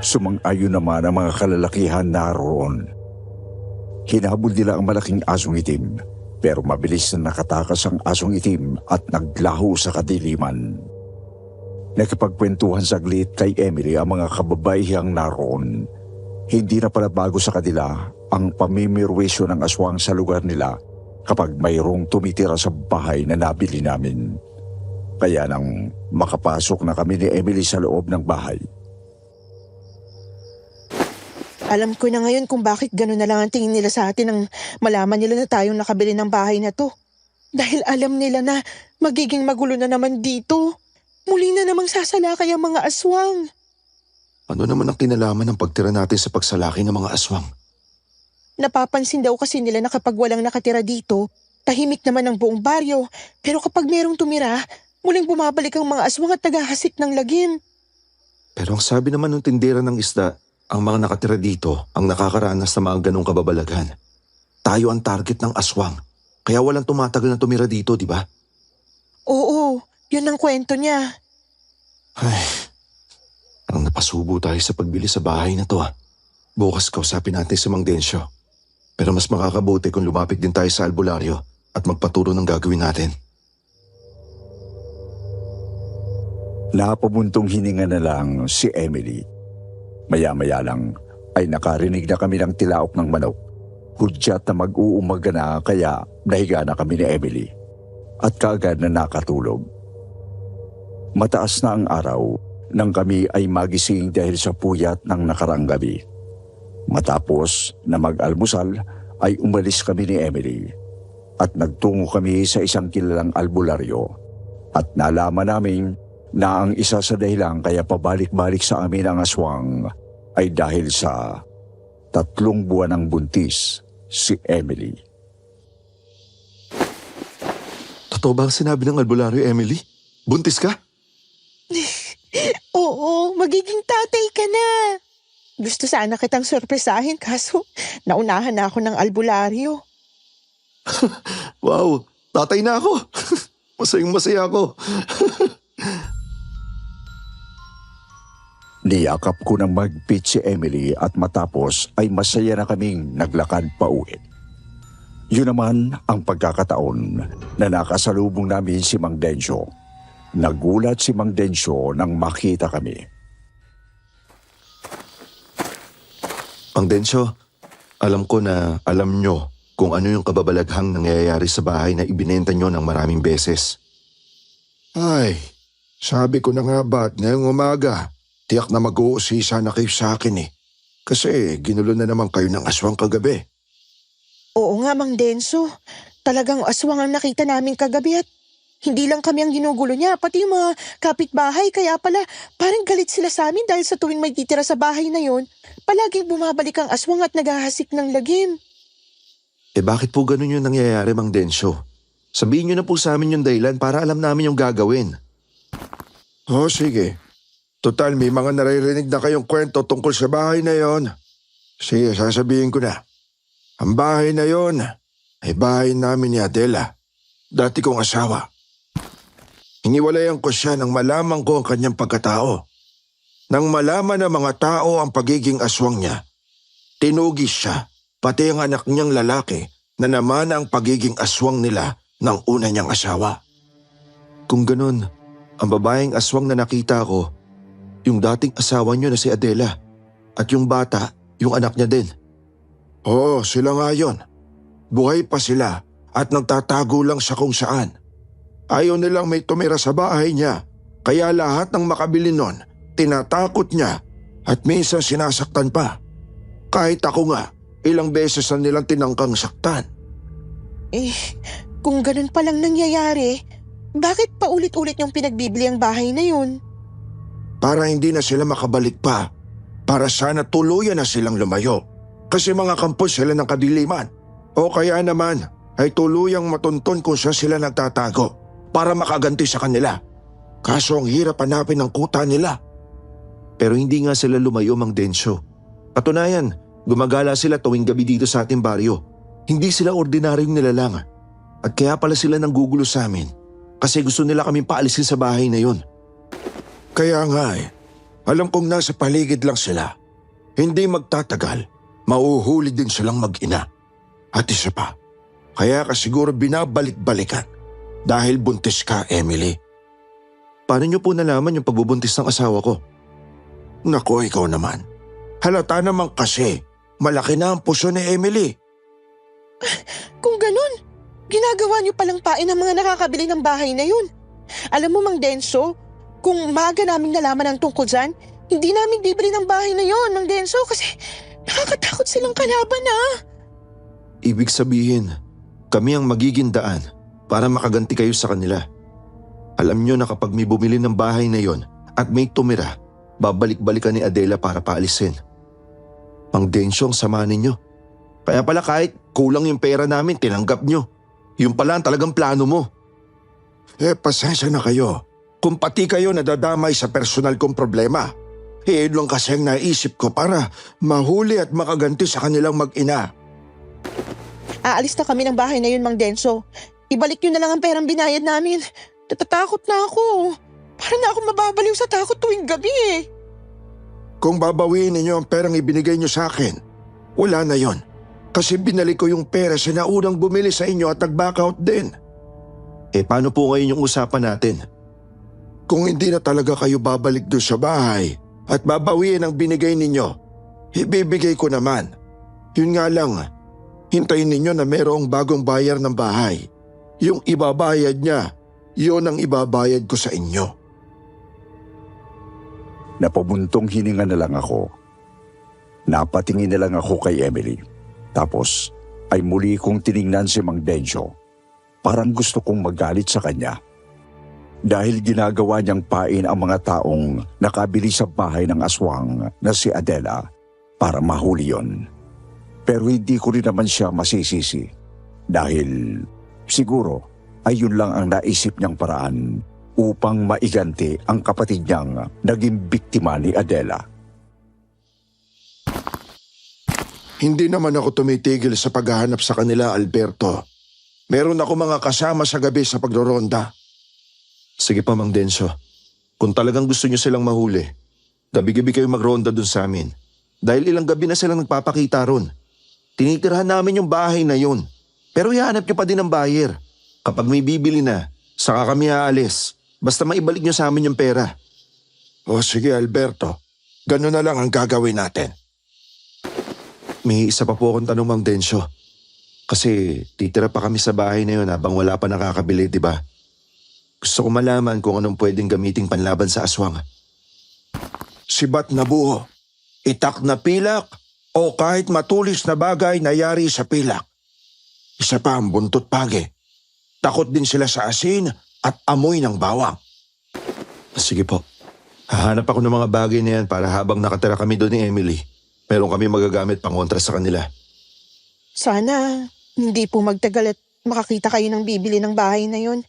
Sumang-ayon naman ang mga kalalakihan naroon. Hinabol nila ang malaking asong itim, pero mabilis na nakatakas ang asong itim at naglaho sa kadiliman. Nakipagkwentuhan saglit kay Emily ang mga kababaihang naroon. Hindi na pala bago sa kanila ang pamimirwisyo ng aswang sa lugar nila kapag mayroong tumitira sa bahay na nabili namin. Kaya nang makapasok na kami ni Emily sa loob ng bahay. Alam ko na ngayon kung bakit gano'n na lang ang tingin nila sa atin nang malaman nila na tayong nakabili ng bahay na to. Dahil alam nila na magiging magulo na naman dito. Muli na namang sasalakay ang mga aswang. Ano naman ang kinalaman ng pagtira natin sa pagsalaki ng mga aswang? Napapansin daw kasi nila na kapag walang nakatira dito, tahimik naman ang buong baryo. Pero kapag merong tumira, muling bumabalik ang mga aswang at tagahasik ng lagim. Pero ang sabi naman ng tindera ng isda, ang mga nakatira dito ang nakakaranas ng mga ganong kababalaghan. Tayo ang target ng aswang. Kaya walang tumatagal na tumira dito, di ba? Oo, yun ang kwento niya. Ay, parang napasubo tayo sa pagbili sa bahay na to. Bukas kausapin natin si Mang Densyo. Pero mas makakabuti kung lumapit din tayo sa albularyo at magpaturo ng gagawin natin. Napabuntong hininga na lang si Emily. Maya-maya lang ay nakarinig na kami ng tilaok ng manok. Hudyat na mag-uumaga na kaya nahiga na kami ni Emily. At kaagad na nakatulog. Mataas na ang araw nang kami ay magising dahil sa puyat ng nakaraang gabi. Matapos na mag-almusal ay umalis kami ni Emily. At nagtungo kami sa isang kilalang albularyo. At nalaman namin na ang isa sa dahilan kaya pabalik-balik sa amin ang aswang ay dahil sa 3 buwan ng buntis si Emily. Totoo ba ang sinabi ng albularyo, Emily? Buntis ka? Oo, magiging tatay ka na. Gusto sana kitang sorpresahin kaso naunahan na ako ng albularyo. Wow, tatay na ako. Masayang-masaya ako. Niyakap ko ng magpit si Emily at matapos ay masaya na kaming naglakad pa uwi. Yun naman ang pagkakataon na nakasalubong namin si Mang Densyo. Nagulat si Mang Densyo nang makita kami. Mang Densyo, alam ko na alam nyo kung ano yung kababalaghang nangyayari sa bahay na ibinenta nyo ng maraming beses. Ay, sabi ko na nga ba't ngayong umaga, tiyak na mag-uusisa na kayo sa akin eh. Kasi ginulo na naman kayo ng aswang kagabi. Oo nga, Mang Denso. Talagang aswang ang nakita namin kagabi at hindi lang kami ang ginugulo niya, pati yung mga kapitbahay. Kaya pala, parang galit sila sa amin dahil sa tuwing may titira sa bahay na yon, palaging bumabalik ang aswang at naghahasik ng lagim. Eh bakit po ganun yung nangyayari, Mang Densyo? Sabihin nyo na po sa amin yung dahilan para alam namin yung gagawin. Oh, sige. Total, may mga naririnig na kayong kwento tungkol sa bahay na yon. Sige, sasabihin ko na. Ang bahay na yon ay bahay namin ni Adela, dati kong asawa. Hiniwalayan ko siya nang malaman ko ang kanyang pagkatao. Nang malaman ng mga tao ang pagiging aswang niya, tinugis siya, pati ang anak niyang lalaki na naman ang pagiging aswang nila ng una niyang asawa. Kung ganun, ang babaeng aswang na nakita ko, yung dating asawa nyo na si Adela, at yung bata, yung anak niya din. Oo, sila nga yun. Buhay pa sila at nagtatago lang sa kung saan. Ayaw nilang may tumira sa bahay niya, kaya lahat ng makabili nun, tinatakot niya at minsan sinasaktan pa. Kahit ako nga, ilang beses na nilang tinangkang saktan. Eh, kung ganun palang nangyayari, bakit paulit-ulit yung pinagbibili ang bahay na yun? Para hindi na sila makabalik pa, para sana tuluyan na silang lumayo. Kasi mga kampos sila ng kadiliman. O kaya naman ay tuluyang matunton kung saan sila nagtatago para makaganti sa kanila. Kaso ang hirap hanapin ang kuta nila. Pero hindi nga sila lumayo, Mang Densyo. Katunayan, gumagala sila tuwing gabi dito sa ating baryo. Hindi sila ordinaryong nilalang. At kaya pala sila nanggugulo sa amin kasi gusto nila kaming paalisin sa bahay na yun. Kaya nga alam kong nasa paligid lang sila. Hindi magtatagal, mauhuli din silang mag-ina. At isa pa, kaya ka siguro binabalik-balikan dahil buntis ka, Emily. Paano niyo po nalaman yung pagbubuntis ng asawa ko? Naku, ikaw naman. Halata naman kasi, malaki na ang puso ni Emily. Kung ganun, ginagawa niyo palang pain ang mga nakakabili ng bahay na yun. Alam mo, Mang Denso, kung maaga naming nalaman ang tungkol dyan, hindi namin bibili ng bahay na yun, Mang Denso, kasi nakakatakot silang kalaban Ibig sabihin, kami ang magiging daan para makaganti kayo sa kanila. Alam niyo na kapag may bumili ng bahay na yon at may tumira, babalik-balikan ni Adela para paalisin. Mang Densyo, ang sama ninyo. Kaya pala kahit kulang yung pera namin, tinanggap nyo. Yung pala ang talagang plano mo. Pasensya na kayo. Kung pati kayo nadadamay sa personal kong problema, yun lang kasi ang naisip ko para mahuli at makaganti sa kanilang mag-ina. Aalis na kami ng bahay na yun, Mang Denso. Ibalik niyo na lang ang perang binayad namin. Natatakot na ako. Para na ako mababaliw sa takot tuwing gabi Kung babawiin ninyo ang perang ibinigay nyo sa akin, wala na yon. Kasi binalik ko yung pera sa naunang bumili sa inyo at nag-back out din. Paano po ngayon yung usapan natin? Kung hindi na talaga kayo babalik doon sa bahay at babawiin ang binigay ninyo, ibibigay ko naman. Yun nga lang, hintayin ninyo na merong bagong bayar ng bahay. Yung ibabayad niya, yun ang ibabayad ko sa inyo. Napabuntong hininga na lang ako. Napatingin na lang ako kay Emily. Tapos ay muli kong tiningnan si Mang Densyo. Parang gusto kong magalit sa kanya. Dahil ginagawa niyang pain ang mga taong nakabili sa bahay ng aswang na si Adela para mahuli yon. Pero hindi ko rin naman siya masisisi. Dahil siguro ay yun lang ang naisip niyang paraan upang maiganti ang kapatid niyang naging biktima ni Adela. Hindi naman ako tumitigil sa paghahanap sa kanila, Alberto. Meron ako mga kasama sa gabi sa pagdoronda. Sige pa, Mang Densyo. Kung talagang gusto niyo silang mahuli, gabi-gabi kayo magronda dun sa amin. Dahil ilang gabi na silang nagpapakita ron. Tinitirahan namin yung bahay na yun. Pero ihanap niyo pa din ang buyer. Kapag may bibili na, saka kami aalis. Basta maibalik niyo sa amin yung pera. O sige, Alberto. Ganun na lang ang gagawin natin. May isa pa po akong tanong, Mang Densyo. Kasi titira pa kami sa bahay na yun habang wala pa nakakabili, di ba? Gusto ko malaman kung anong pwedeng gamiting panlaban sa aswang. sibat na buho, itak na pilak, o kahit matulis na bagay na yari sa pilak. Isa pa ang buntot page. Takot din sila sa asin at amoy ng bawang. Sige po. Hahanap ako ng mga bagay na yan para habang nakatira kami doon ni Emily, meron kami magagamit pangontra sa kanila. Sana hindi po magtagal at makakita kayo ng bibili ng bahay na yon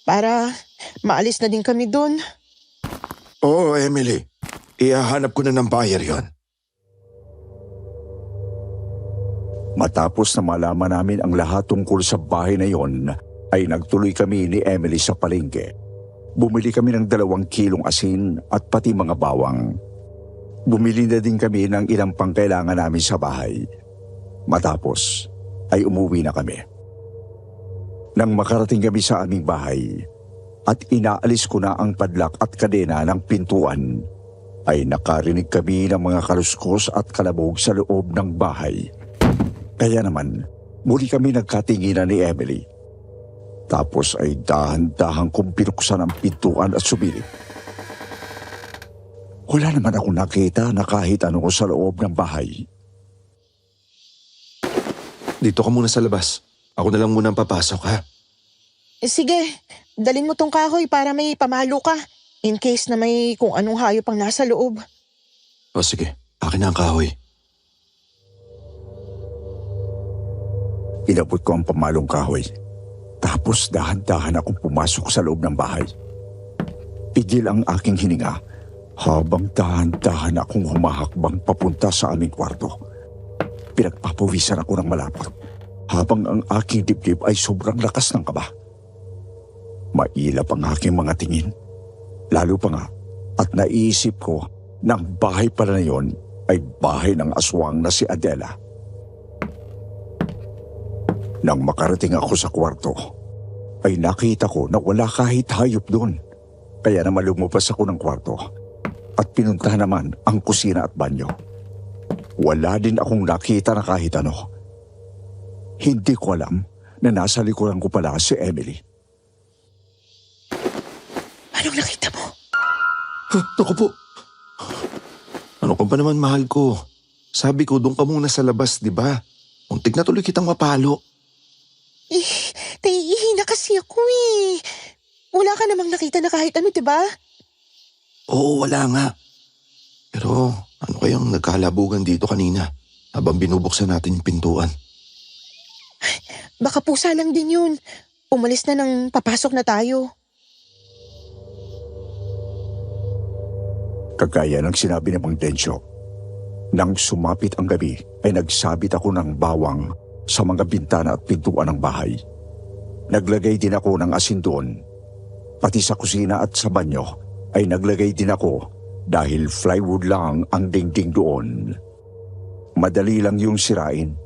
para maalis na din kami doon. Oo, Emily. Ihahanap ko na ng buyer yon. Matapos na malaman namin ang lahat tungkol sa bahay na yon, ay nagtuloy kami ni Emily sa palengke. Bumili kami ng 2 kilong asin at pati mga bawang. Bumili na din kami ng ilang pangkailangan namin sa bahay. Matapos ay umuwi na kami. Nang makarating kami sa aming bahay at inaalis ko na ang padlak at kadena ng pintuan, ay nakarinig kami ng mga kaluskos at kalabog sa loob ng bahay. Kaya naman, muli kami nagkatinginan ni Emily. Tapos ay dahan-dahan kong pinuksan ang pintuan at sumilip. Wala naman ako nakita na kahit ano sa loob ng bahay. Dito ka muna sa labas. Ako na lang muna ang papasok, ha? Sige, dalin mo tong kahoy para may pamalo ka in case na may kung anong hayop ang nasa loob. O sige, akin na ang kahoy. Inabot ko ang pamalong kahoy. Tapos dahan-dahan akong pumasok sa loob ng bahay. Pigil ang aking hininga habang dahan-dahan akong humahakbang papunta sa aming kwarto. Pinagpapawisan ako ng malapot habang ang aking dibdib ay sobrang lakas ng kaba. Mailap ang aking mga tingin. Lalo pa nga at naiisip ko na ang bahay pala na yon ay bahay ng aswang na si Adela. Nang makarating ako sa kwarto, ay nakita ko na wala kahit hayop doon. Kaya naman lumabas ako ng kwarto at pinuntahan naman ang kusina at banyo. Wala din akong nakita na kahit ano. Hindi ko alam na nasa likuran ko pala si Emily. Anong nakita mo? Naku po. Ano ka ba naman, mahal ko? Sabi ko, doon ka muna sa labas, di ba? Muntik na tuloy kitang mapalo. Naiihina kasi ako eh. Wala ka namang nakita na kahit ano, diba? Oo, wala nga. Pero ano kayang nagkalabugan dito kanina habang binubuksan natin yung pintuan? Baka pusa lang din yun. Umalis na nang papasok na tayo. Kagaya ng sinabi ni Mang Densyo, nang sumapit ang gabi ay nagsabit ako ng bawang sa mga bintana at pintuan ng bahay. Naglagay din ako ng asin doon. Pati sa kusina at sa banyo ay naglagay din ako dahil plywood lang ang dingding doon. Madali lang yung sirain,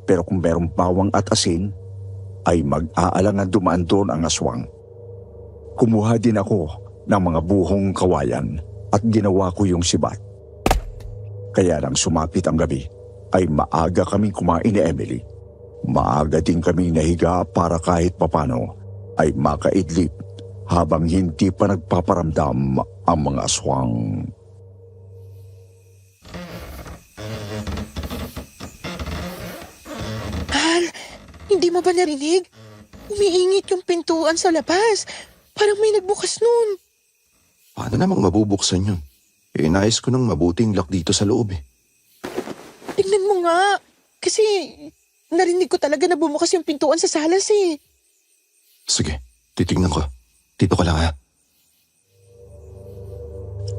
pero kung merong bawang at asin, ay mag-aalangan dumaan doon ang aswang. Kumuha din ako ng mga buhong kawayan at ginawa ko yung sibat. Kaya nang sumapit ang gabi, ay maaga kaming kumain ni Emily. Maaga din kaming nahiga para kahit papano ay makaidlip habang hindi pa nagpaparamdam ang mga aswang. Hal, hindi mo ba narinig? Umiingit yung pintuan sa labas. Parang may nagbukas nun. Paano namang mabubuksan yun? Nais ko ng mabuting lock dito sa loob eh. Tingnan mo nga. Kasi narinig ko talaga na bumukas yung pintuan sa salas eh. Sige, titignan ko. Dito ka lang, ha?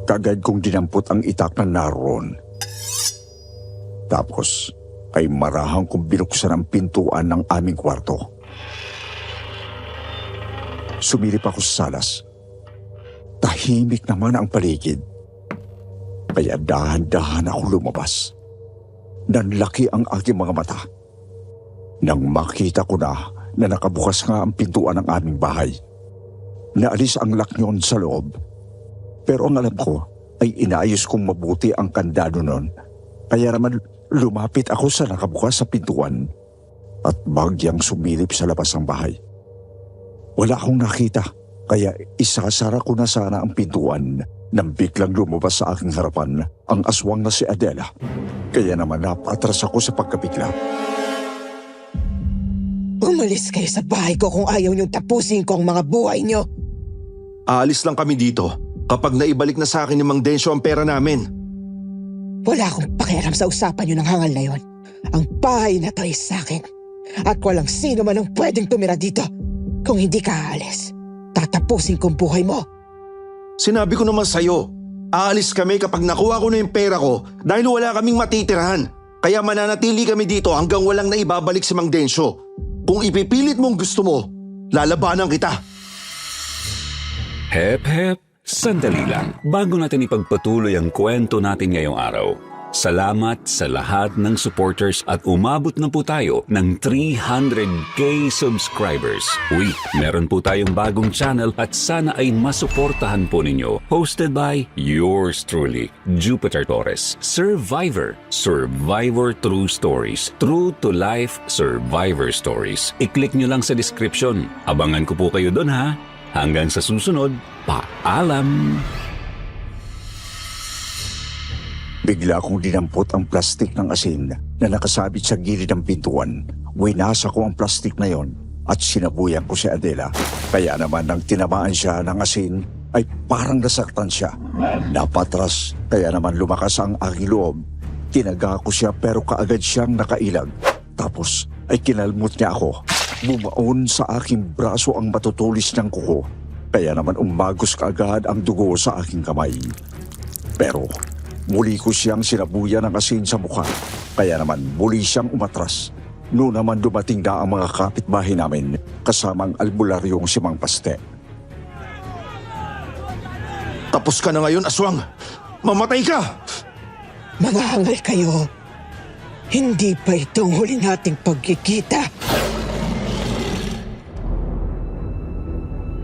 Kagad kong dinampot ang itak na naroon. Tapos ay marahang kong binuksan ang pintuan ng aming kwarto. Sumilip ako sa salas. Tahimik naman ang paligid. Kaya dahan-dahan ako lumabas. Nanlaki ang aking mga mata. Nang makita ko na nakabukas nga ang pintuan ng aming bahay. Naalis ang lock niyon sa loob. Pero ang alam ko ay inayos kong mabuti ang kandado nun. Kaya naman lumapit ako sa nakabukas sa pintuan at bagyang sumilip sa labas ng bahay. Wala akong nakita Kaya isasara ko na sana ang pintuan nang biglang lumabas sa aking harapan ang aswang na si Adela. Kaya naman napatras ako sa pagkabigla. Umalis kayo sa bahay ko kung ayaw niyong tapusin ko ang mga buhay niyo. Aalis lang kami dito kapag naibalik na sa akin ni Mang Densyo ang pera namin. Wala akong pakialam sa usapan niyo ng hangal na yon. Ang bahay na to ay sa akin. At walang sino man ang pwedeng tumira dito. Kung hindi ka aalis, tatapusin kong buhay mo. Sinabi ko naman sa'yo, aalis kami kapag nakuha ko na yung pera ko dahil wala kaming matitirahan. Kaya mananatili kami dito hanggang walang naibabalik si Mang Densyo. Kung ipipilit mong gusto mo, lalabanan kita. Hep, hep. Sandali lang. Bago natin ipagpatuloy ang kwento natin ngayong araw, salamat sa lahat ng supporters at umabot na po tayo ng 300k subscribers. Uy, meron po tayong bagong channel at sana ay masuportahan po ninyo. Hosted by yours truly, Jupiter Torres. Survivor True Stories. True to life survivor stories. I-click nyo lang sa description. Abangan ko po kayo doon ha. Hanggang sa susunod, paalam! Bigla akong dinampot ang plastik ng asin na nakasabit sa gilid ng pintuan. Winasa ko ang plastik na yon at sinabuyan ko si Adela. Kaya naman nang tinamaan siya ng asin ay parang nasaktan siya. Napatras, kaya naman lumakas ang aking loob. Tinaga ko siya pero kaagad siyang nakailag. Tapos ay kinalmot niya ako. Bumaon sa aking braso ang matutulis ng kuko. Kaya naman umagos kaagad ang dugo sa aking kamay. Pero muli ko siyang sinabuyan ng asin sa mukha. Kaya naman muli siyang umatras. Noon naman dumating na ang mga kapitbahay namin kasamang albularyong si Mang Paste. Tapos ka na ngayon, aswang! Mamatay ka! Mga hangal kayo. Hindi pa itong huli nating pagkikita.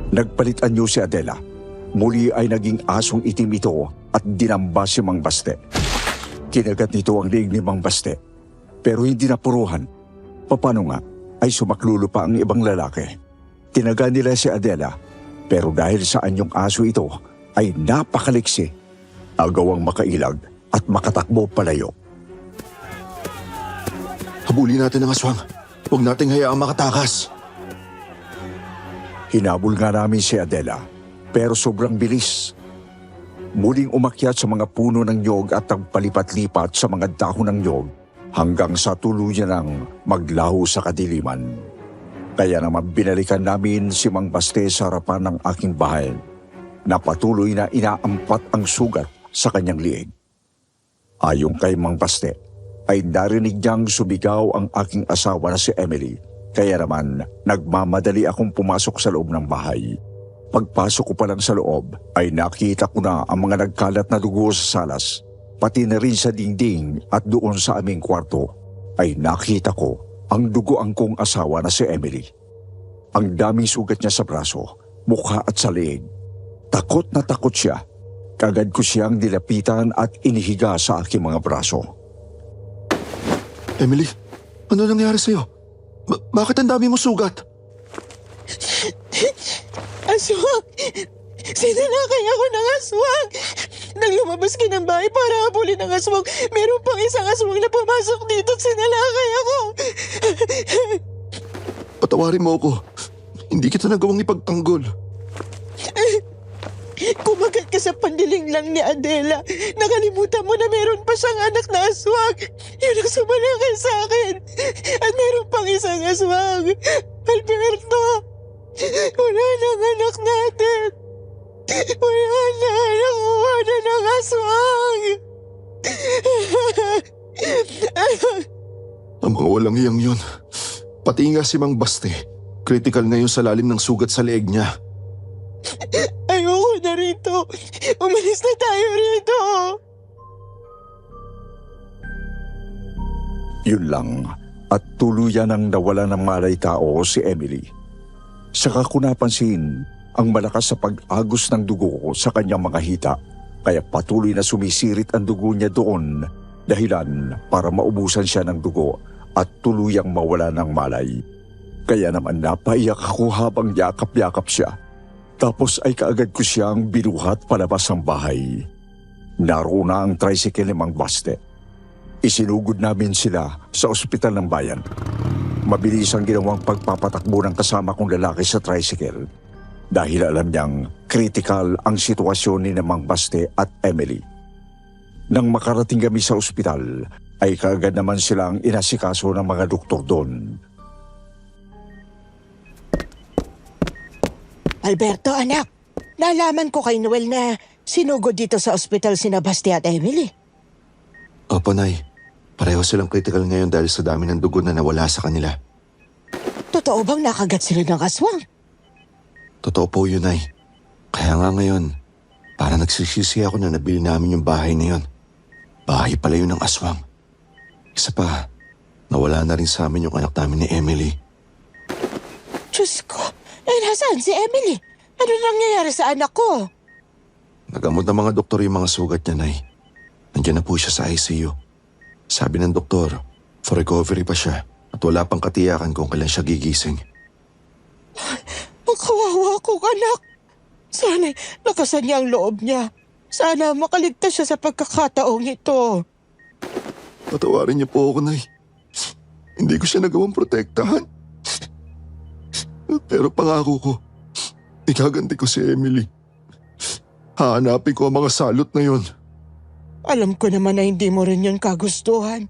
Nagpalit anyo si Adela. Muli ay naging asong itim ito at dinamba si Mang Baste. Kinagat nito ang liig ni Mang Baste. Pero hindi napuruhan. Paano nga ay sumaklulo pa ang ibang lalaki. Tinaga nila si Adela. Pero dahil sa anyong aso ito ay napakaliksi. Agawang makailag at makatakbo palayo. Habulin natin ang aswang. Huwag nating hayaang makatakas. Hinabol nga namin si Adela, pero sobrang bilis. Muling umakyat sa mga puno ng nyog at nagpalipat-lipat sa mga dahon ng nyog hanggang sa tuluyan ng maglaho sa kadiliman. Kaya naman binalikan namin si Mang Baste sa harapan ng aking bahay na patuloy na inaampat ang sugat sa kanyang liig. Ayon kay Mang Baste, ay narinig niyang sumigaw ang aking asawa na si Emily. Kaya naman, nagmamadali akong pumasok sa loob ng bahay. Pagpasok ko pa lang sa loob, ay nakita ko na ang mga nagkalat na dugo sa salas, pati na rin sa dingding at doon sa aming kwarto, ay nakita ko ang dugoang kong asawa na si Emily. Ang daming sugat niya sa braso, mukha at sa leeg. Takot na takot siya. Kagad ko siyang nilapitan at inihiga sa aking mga braso. Emily, ano nangyari sa'yo? Bakit ang dami mo sugat? Aswang! Sinalakay ako ng aswang! Nang lumabas ka ng bahay para habulin ng aswang, meron pang isang aswang na pumasok dito at sinalakay ako! Patawarin mo ako. Hindi kita nagawang ipagtanggol. Kumagat ka sa pandiling lang ni Adela. Nakalimutan mo na meron pa siyang anak na aswang. Yun ang sumalakay sa akin. At meron pang isang aswang. Alberto, wala nang anak natin. Wala na, nakuha na ng aswang. Ang mga walang iyang yun. Pati nga si Mang Baste. Critical ngayon sa lalim ng sugat sa leeg niya. Ayoko na rito. Umalis na tayo rito. Yun lang, at tuluyan ang nawala ng malay tao si Emily. Saka ko napansin ang malakas sa pag-agos ng dugo ko sa kanyang mga hita, kaya patuloy na sumisirit ang dugo niya doon, dahilan para maubusan siya ng dugo at tuluyang mawala ng malay. Kaya naman napaiyak ako habang yakap-yakap siya. Tapos ay kaagad ko siyang binuhat palabas ng bahay. Naroon na ang tricycle ni Mang Baste. Isinugod namin sila sa ospital ng bayan. Mabilis ang ginawang pagpapatakbo ng kasama kong lalaki sa tricycle dahil alam niyang critical ang sitwasyon ni Mang Baste at Emily. Nang makarating kami sa ospital, ay kaagad naman silang inasikaso ng mga doktor doon. Alberto, anak, nalaman ko kay Noel na sinugod dito sa ospital sina Basti at Emily. Opo, Nay. Pareho silang critical ngayon dahil sa dami ng dugo na nawala sa kanila. Totoo bang nakagat sila ng aswang? Totoo po yun, Nay. Kaya nga ngayon, para nagsisisi ako na nabili namin yung bahay na yun. Bahay pala yun ng aswang. Isa pa, nawala na rin sa amin yung anak namin ni Emily. Diyos ko, nasaan si Emily? Ano nangyayari sa anak ko? Nagamot ng mga doktor yung mga sugat niya, Nay. Nandiyan na po siya sa ICU. Sabi ng doktor, for recovery pa siya at wala pang katiyakan kung kailan siya gigising. Ang kawawa ko, anak. Sana'y lakasan niya ang loob niya. Sana makaligtas siya sa pagkakataong ito. Patawarin niyo po ako, Nay. Hindi ko siya nagawang protektahan. Pero pangako ko, ikaganti ko si Emily. Hahanapin ko ang mga salot na yon. Alam ko naman na hindi mo rin yun kagustuhan.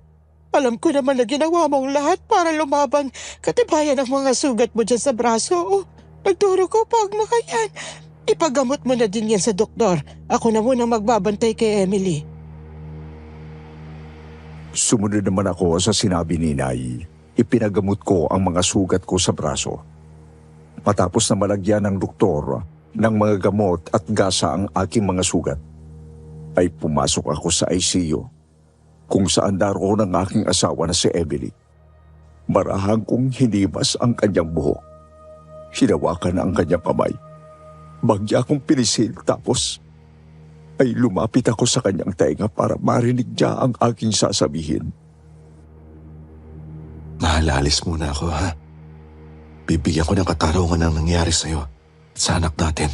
Alam ko naman na ginawa mong lahat para lumaban katibayan ang mga sugat mo dyan sa braso. Nagturo ko pag makayan. Ipagamot mo na din yan sa doktor. Ako na munang magbabantay kay Emily. Sumunod naman ako sa sinabi ni Nay. Ipinagamot ko ang mga sugat ko sa braso. Matapos na malagyan ng doktor ng mga gamot at gasa ang aking mga sugat, ay pumasok ako sa ICU kung saan daroon ang aking asawa na si Emily. Marahang kong hinimas ang kanyang buhok. Hinawakan ang kanyang kamay. Bagya akong pinisil tapos ay lumapit ako sa kanyang tainga para marinig niya ang aking sasabihin. Mahal, alis muna ako, ha? Bibigyan ko ng katarungan ang nangyari sa'yo at sa anak natin.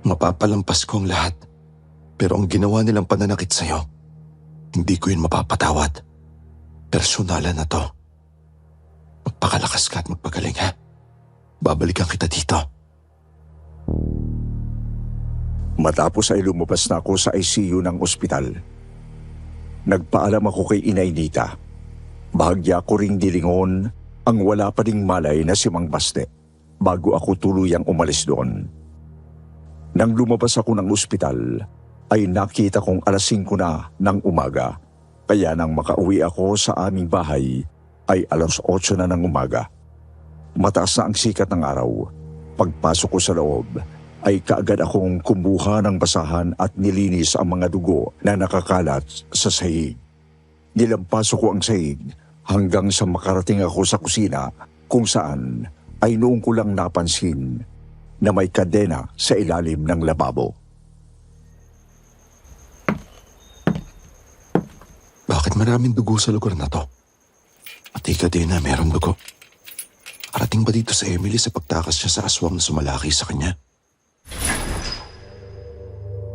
Mapapalampas ko ang lahat. Pero ang ginawa nilang pananakit sa'yo, hindi ko yun mapapatawad. Personalan na to. Magpakalakas ka at magpagaling, ha? Babalikan kita dito. Matapos ay lumabas na ako sa ICU ng ospital. Nagpaalam ako kay Inay Nita. Bahagya ko ring dilingon ang wala pa ding malay na si Mang Baste bago ako tuluyang umalis doon. Nang lumabas ako ng ospital, ay nakita kong alas 5 na ng umaga. Kaya nang makauwi ako sa aming bahay, ay alas 8 na ng umaga. Mataas na ang sikat ng araw. Pagpasok ko sa loob, ay kaagad akong kumuha ng basahan at nilinis ang mga dugo na nakakalat sa sahig. Nilampasok ko ang sahig hanggang sa makarating ako sa kusina kung saan ay noong ko lang napansin na may kadena sa ilalim ng lababo. Bakit maraming dugo sa lugar na to? Pati ka din na meron dugo. Arating ba dito sa Emily sa pagtakas niya sa aswang na sumalaki sa kanya?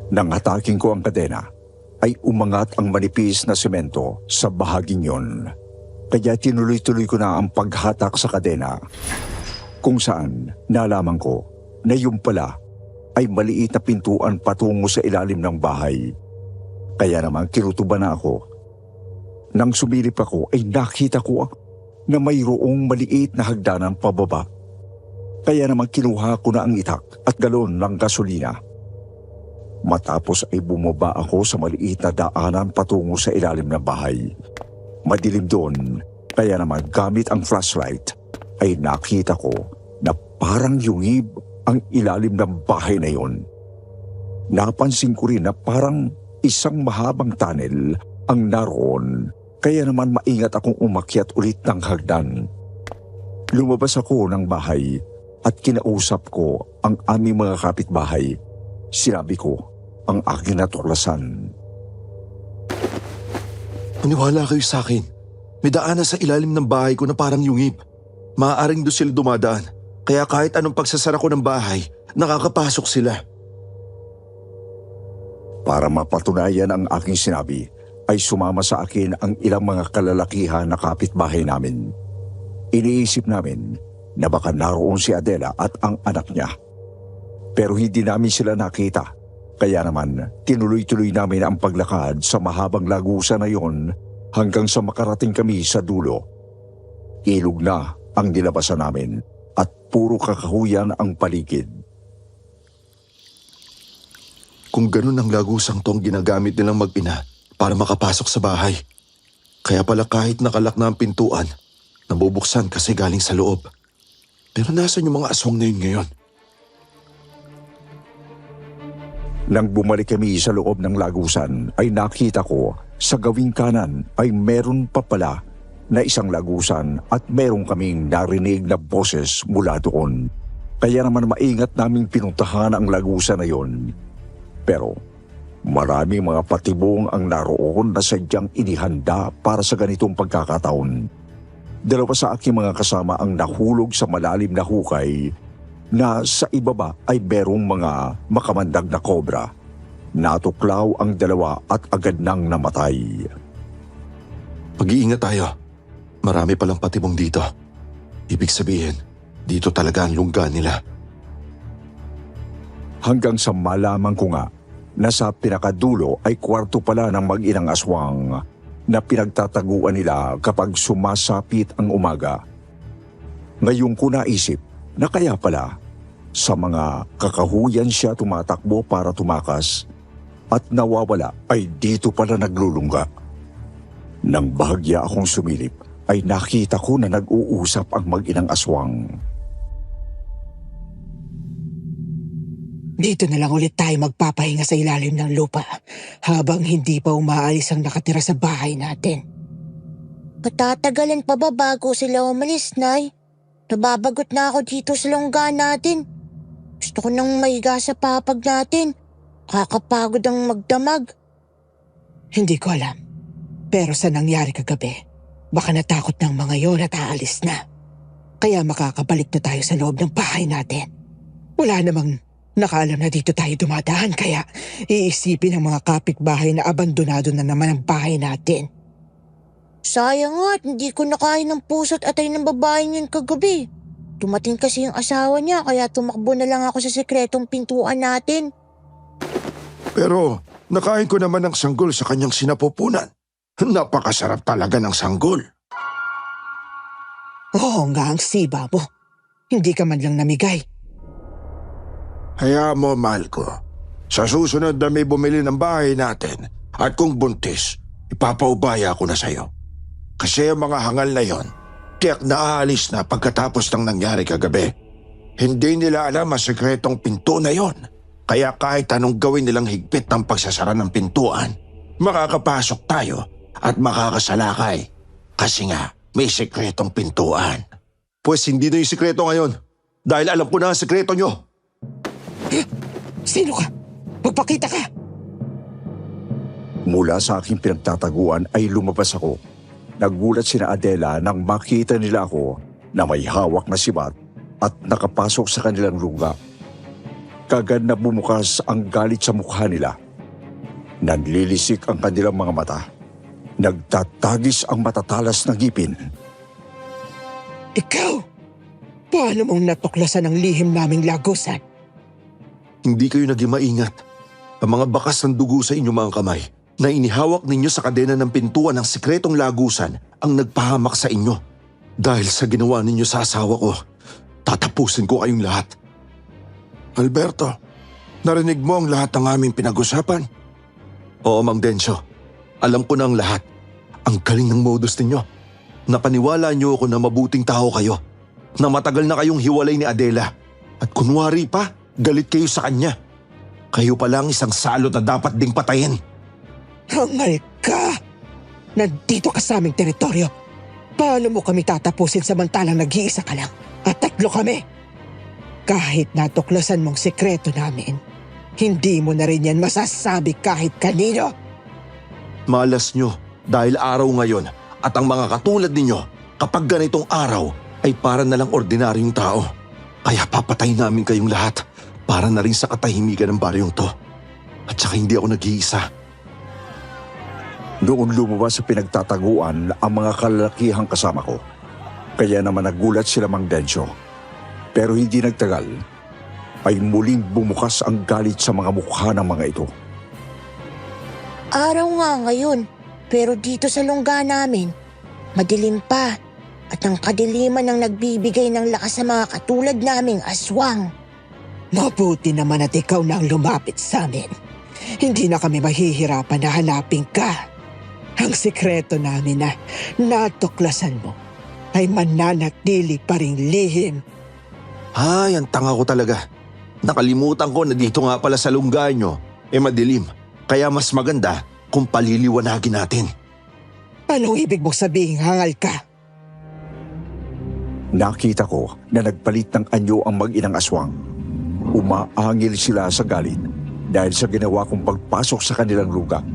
Nang hataking ko ang kadena, ay umangat ang manipis na semento sa bahaging yon. Kaya tinuloy-tuloy ko na ang paghatak sa kadena, kung saan nalaman ko na yung pala ay maliit na pintuan patungo sa ilalim ng bahay. Kaya naman kinutuban na ako. Nang sumilip ako ay nakita ko na mayroong maliit na hagdanan pababa. Kaya naman kinuha ko na ang itak at galon ng gasolina. Matapos ay bumaba ako sa maliit na daanan patungo sa ilalim ng bahay. Madilim doon, kaya naman gamit ang flashlight ay nakita ko na parang yungib ang ilalim ng bahay na yon. Napansin ko rin na parang isang mahabang tunnel ang naroon, kaya naman maingat akong umakyat ulit ng hagdan. Lumabas ako ng bahay at kinausap ko ang aming mga kapitbahay. Sinabi ko ang aking natuklasan. Maniwala kayo sa akin. May daanan sa ilalim ng bahay ko na parang yungib. Maaaring doon sila dumadaan. Kaya kahit anong pagsasara ko ng bahay, nakakapasok sila. Para mapatunayan ang aking sinabi, ay sumama sa akin ang ilang mga kalalakihan na kapitbahay namin. Iniisip namin na baka naroon si Adela at ang anak niya. Pero hindi namin sila nakita. Kaya naman, tinuloy-tuloy namin ang paglakad sa mahabang lagusan na yon hanggang sa makarating kami sa dulo. Ilog na ang nilabasan namin at puro kakahuyan ang paligid. Kung ganun ang lagusang tong ginagamit nilang mag-ina para makapasok sa bahay. Kaya pala kahit nakalak na ang pintuan, nabubuksan kasi galing sa loob. Pero nasan yung mga aswang na yun ngayon? Nang bumalik kami sa loob ng lagusan ay nakita ko sa gawing kanan ay meron pa pala na isang lagusan at meron kaming narinig na boses mula doon. Kaya naman maingat naming pinuntahan ang lagusan na yon. Pero maraming mga patibong ang naroon na sadyang inihanda para sa ganitong pagkakataon. Dalawa sa aking mga kasama ang nahulog sa malalim na hukay na sa ibaba ay merong mga makamandag na kobra. Natuklaw ang dalawa at agad nang namatay. Pag-iingat tayo. Marami palang patibong dito. Ibig sabihin, dito talaga ang lungga nila. Hanggang sa malaman ko nga na sa pinakadulo ay kwarto pala ng mag-inang aswang na pinagtataguan nila kapag sumasapit ang umaga. Ngayon ko naisip na kaya pala sa mga kakahuyan siya tumatakbo para tumakas at nawawala ay dito pala naglulungga. Nang bahagya akong sumilip ay nakita ko na nag-uusap ang mag-inang aswang. Dito na lang ulit tayo magpapahinga sa ilalim ng lupa habang hindi pa umaalis ang nakatira sa bahay natin. Patatagalan pa ba bago sila umalis, Nay? Nababagot na ako dito sa lungga natin. Gusto ko nang maiga sa papag natin. Kakapagod ang magdamag. Hindi ko alam. Pero sa nangyari kagabi, baka natakot ng mga yon at aalis na. Kaya makakabalik na tayo sa loob ng bahay natin. Wala namang nakaalam na dito tayo dumadaan kaya iisipin ng mga kapitbahay na abandonado na naman ang bahay natin. Sayang nga at hindi ko nakain ng puso't atay ng babae niyan kagabi. Dumating kasi yung asawa niya kaya tumakbo na lang ako sa sekretong pintuan natin. Pero nakain ko naman ng sanggol sa kanyang sinapupunan. Napakasarap talaga ng sanggol. Oo nga ang siba mo. Hindi ka man lang namigay. Hayaan mo, mahal ko. Sa susunod na may bumili ng bahay natin at kung buntis, ipapaubaya ko na sa'yo. Kasi ang mga hangal na yon, tiyak na aalis na pagkatapos ng nangyari kagabi. Hindi nila alam ang sekretong pinto na yon. Kaya kahit anong gawin nilang higpit ng pagsasara ng pintuan, makakapasok tayo at makakasalakay. Kasi nga, may sekretong pintuan. Pues hindi na yung sekreto ngayon. Dahil alam ko na ang sekreto nyo. Sino ka? Magpakita ka! Mula sa aking pinagtataguan ay lumabas ako. Nagulat sina Adela nang makita nila ako na may hawak na sibat at nakapasok sa kanilang lungga. Kagad na bumukas ang galit sa mukha nila. Nanlilisik ang kanilang mga mata. Nagtatagis ang matatalas na ngipin. Ikaw! Paano mong natuklasan ang lihim naming lagusan? Hindi kayo naging maingat. Ang mga bakas ng dugo sa inyong mga kamay na inihawak ninyo sa kadena ng pintuan ng sikretong lagusan ang nagpahamak sa inyo. Dahil sa ginawa ninyo sa asawa ko, tatapusin ko kayong lahat. Alberto, narinig mo ang lahat ng aming pinag-usapan? Oo, Mang Densyo. Alam ko na ang lahat. Ang galing ng modus ninyo. Napaniwala niyo ako na mabuting tao kayo. Na matagal na kayong hiwalay ni Adela. At kunwari pa, galit kayo sa kanya. Kayo pala ang isang salot na dapat ding patayin. Hangal ka! Nandito ka sa aming teritoryo. Paano mo kami tatapusin samantalang nag-iisa ka lang at tatlo kami? Kahit natuklasan mong sekreto namin, hindi mo na rin yan masasabi kahit kanino. Malas nyo dahil araw ngayon at ang mga katulad ninyo kapag ganitong araw ay para nalang ordinaryong tao. Kaya papatayin namin kayong lahat Para na rin sa katahimikan ng baryong to. At saka hindi ako nag-iisa. Noon lumabas sa pinagtataguan ang mga kalalakihang kasama ko. Kaya naman nagulat sila Mang Densyo. Pero hindi nagtagal, ay muling bumukas ang galit sa mga mukha ng mga ito. Araw nga ngayon, pero dito sa lungga namin, madilim pa at ang kadiliman ang nagbibigay ng lakas sa mga katulad naming aswang. Mabuti naman at ikaw na ang lumapit sa amin. Hindi na kami mahihirapan na hanapin ka. Ang sikreto namin na natuklasan mo ay mananatili pa ring lihim. Ay, ang tanga ko talaga. Nakalimutan ko na dito nga pala sa lungga nyo, madilim. Kaya mas maganda kung paliliwanagin natin. Anong ibig mong sabihin, hangal ka? Nakita ko na nagpalit ng anyo ang mag-inang aswang. Umaangil sila sa galit dahil sa ginawa kong pagpasok sa kanilang lugar.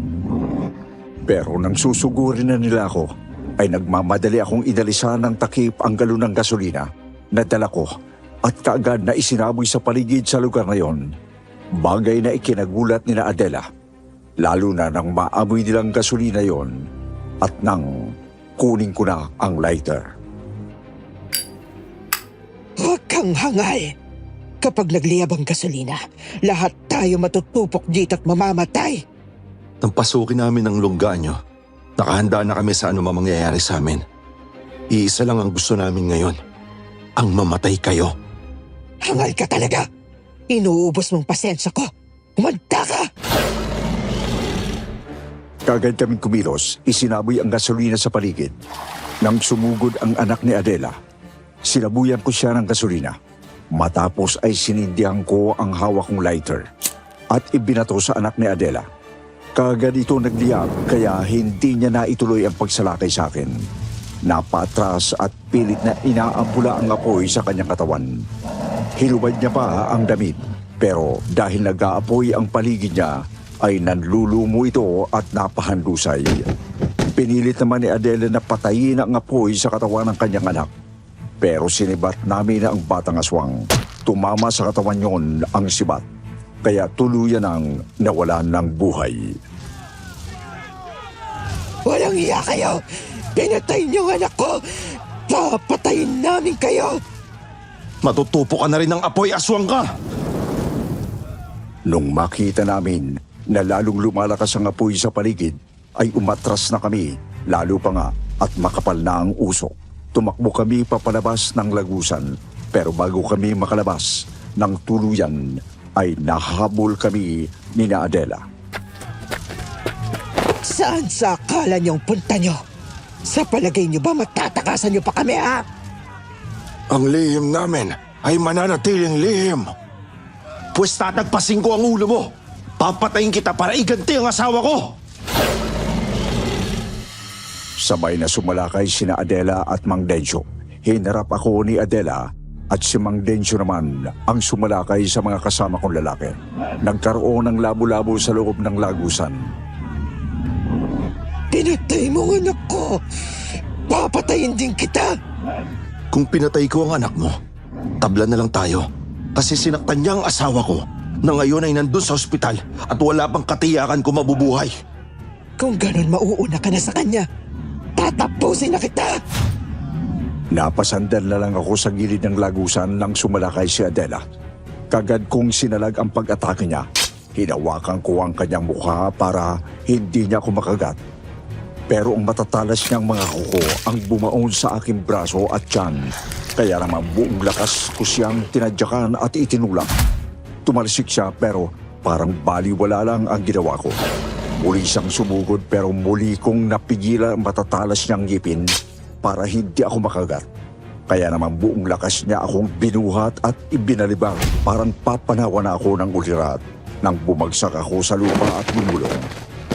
Pero nang susugurin na nila ako, ay nagmamadali akong inalisan ng takip ang galon ng gasolina na dala ko at kaagad na isinaboy sa paligid sa lugar na yon. Bagay na ikinagulat ni na Adela, lalo na nang maamoy nilang gasolina yon at nang kunin ko na ang lighter. Huwag kang hangal. Kapag nagliyab ang gasolina, lahat tayo matutupok dito at mamamatay. Nang pasukin namin ang lungga nyo, nakahanda na kami sa anumang mangyayari sa amin. Iisa lang ang gusto namin ngayon, ang mamatay kayo. Hangal ka talaga. Inuubos mong pasensya ko. Umanda ka! Kagad kaming kumilos, isinaboy ang gasolina sa paligid. Nang sumugod ang anak ni Adela, sinabuyan ko siya ng gasolina. Matapos ay sinindihan ko ang hawak kong lighter at ibinato sa anak ni Adela. Kagad ito nagliyab kaya hindi niya naituloy ang pagsalakay sa akin. Napatras at pilit na inaambula ang apoy sa kanyang katawan. Hinubad niya pa ang damit pero dahil nag-aapoy ang paligid niya ay nanlulumo ito at napahandusay. Pinilit naman ni Adela na patayin ang apoy sa katawan ng kanyang anak. Pero sinibat namin ang batang aswang. Tumama sa katawan yon ang sibat. Kaya tuluyan ang nawalan ng buhay. Walang iya kayo! Pinatay niyo ang anak ko! Papatayin namin kayo! Matutupo ka na rin ng apoy, aswang ka! Nung makita namin na lalong lumalakas ang apoy sa paligid, ay umatras na kami, lalo pa nga at makapal na ang usok. Tumakbo kami papalabas ng lagusan, pero bago kami makalabas ng tuluyan, ay nahabol kami ni na Adela. Saan sa akala niyong punta niyo? Sa palagay niyo ba matatakasan niyo pa kami, ha? Ang lihim namin ay mananatiling lihim. Pwes tatagpasin ko ang ulo mo. Papatayin kita para iganti ang asawa ko. Sabay na sumalakay sina Adela at Mang Densyo. Hinarap ako ni Adela at si Mang Densyo naman ang sumalakay sa mga kasama kong lalaki. Nagkaroon ng labo-labo sa loob ng lagusan. Pinatay mo ang anak ko! Papatayin din kita! Kung pinatay ko ang anak mo, tabla na lang tayo. Kasi sinaktan niya ang asawa ko na ngayon ay nandun sa ospital at wala pang katiyakan kung mabubuhay. Kung ganun mauuna ka na sa kanya, tatapusin na kita! Napasandal na lang ako sa gilid ng lagusan nang sumalakay si Adela. Kagad kong sinalag ang pag-atake niya. Hinawakan ko ang kanyang mukha para hindi niya ako makagat. Pero ang matatalas niyang mga kuko ang bumaon sa aking braso at tiyan. Kaya naman buong lakas ko siyang tinadyakan at itinulak. Tumalsik siya pero parang baliwala lang ang ginawa ko. Muli siyang sumugod pero muli kong napigilan ang matatalas niyang ngipin para hindi ako makagat. Kaya naman buong lakas niya akong binuhat at ibinalibang. Parang papanawa na ako ng ulirat nang bumagsak ako sa lupa at lumulong.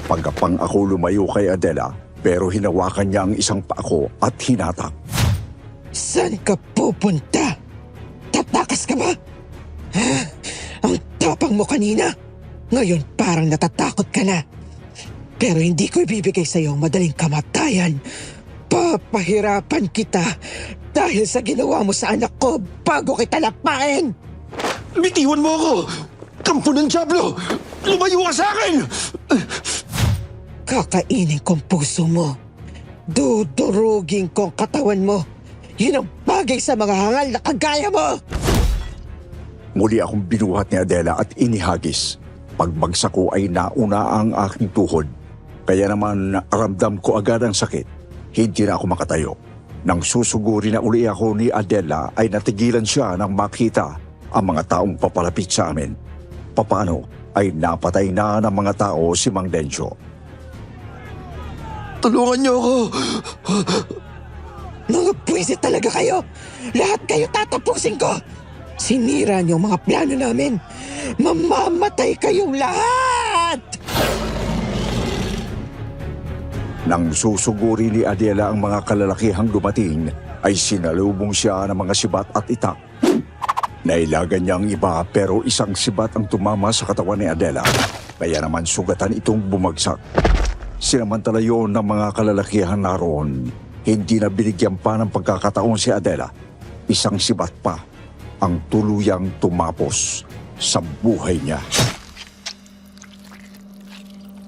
Pagkapang ako lumayo kay Adela pero hinawakan niya ang isang paa ko at hinatak. Saan ka pupunta? Tatakas ka ba? Ha? Ang tapang mo kanina. Ngayon parang natatakot ka na. Pero hindi ko ibibigay sa iyo ang madaling kamatayan. Papahirapan kita dahil sa ginawa mo sa anak ko bago kita lakmain. Bitiwan mo ako! Kampo ng Diablo! Lumayo ka sa akin! Kakainin kong puso mo. Dudurugin kong katawan mo. Yun ang bagay sa mga hangal na kagaya mo! Muli akong binuhat ni Adela at inihagis. Pagbagsak ko ay nauna ang aking tuhod. Kaya naman ramdam ko agad ang sakit. Hindi na ako makatayo. Nang susuguri na uli ako ni Adela ay natigilan siya nang makita ang mga taong papalapit sa amin. Papaano ay napatay na ng mga tao si Mang Dencio. Tulungan niyo ako! Mga pwisit talaga kayo! Lahat kayo tatapusin ko! Sinira niyo ang mga plano namin! Mamamatay kayong lahat! Nang susuguri ni Adela ang mga kalalakihang dumating, ay sinalubong siya ng mga sibat at itak. Nailagan niya ang iba pero isang sibat ang tumama sa katawan ni Adela. Kaya naman sugatan itong bumagsak. Sinamantala yon ng mga kalalakihan naroon. Hindi na binigyan pa ng pagkakataon si Adela. Isang sibat pa ang tuluyang tumapos sa buhay niya.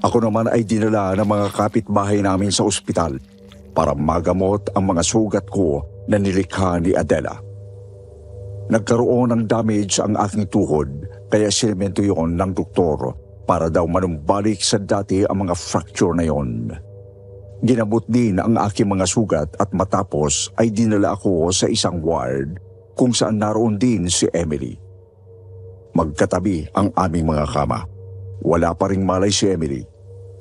Ako naman ay dinala ng mga kapitbahay namin sa ospital para magamot ang mga sugat ko na nilikha ni Adela. Nagkaroon ng damage ang aking tuhod kaya sinemento yon ng doktor para daw manumbalik sa dati ang mga fracture na yon. Ginabot din ang aking mga sugat at matapos ay dinala ako sa isang ward kung saan naroon din si Emily. Magkatabi ang aming mga kama. Wala pa ring malay si Emily,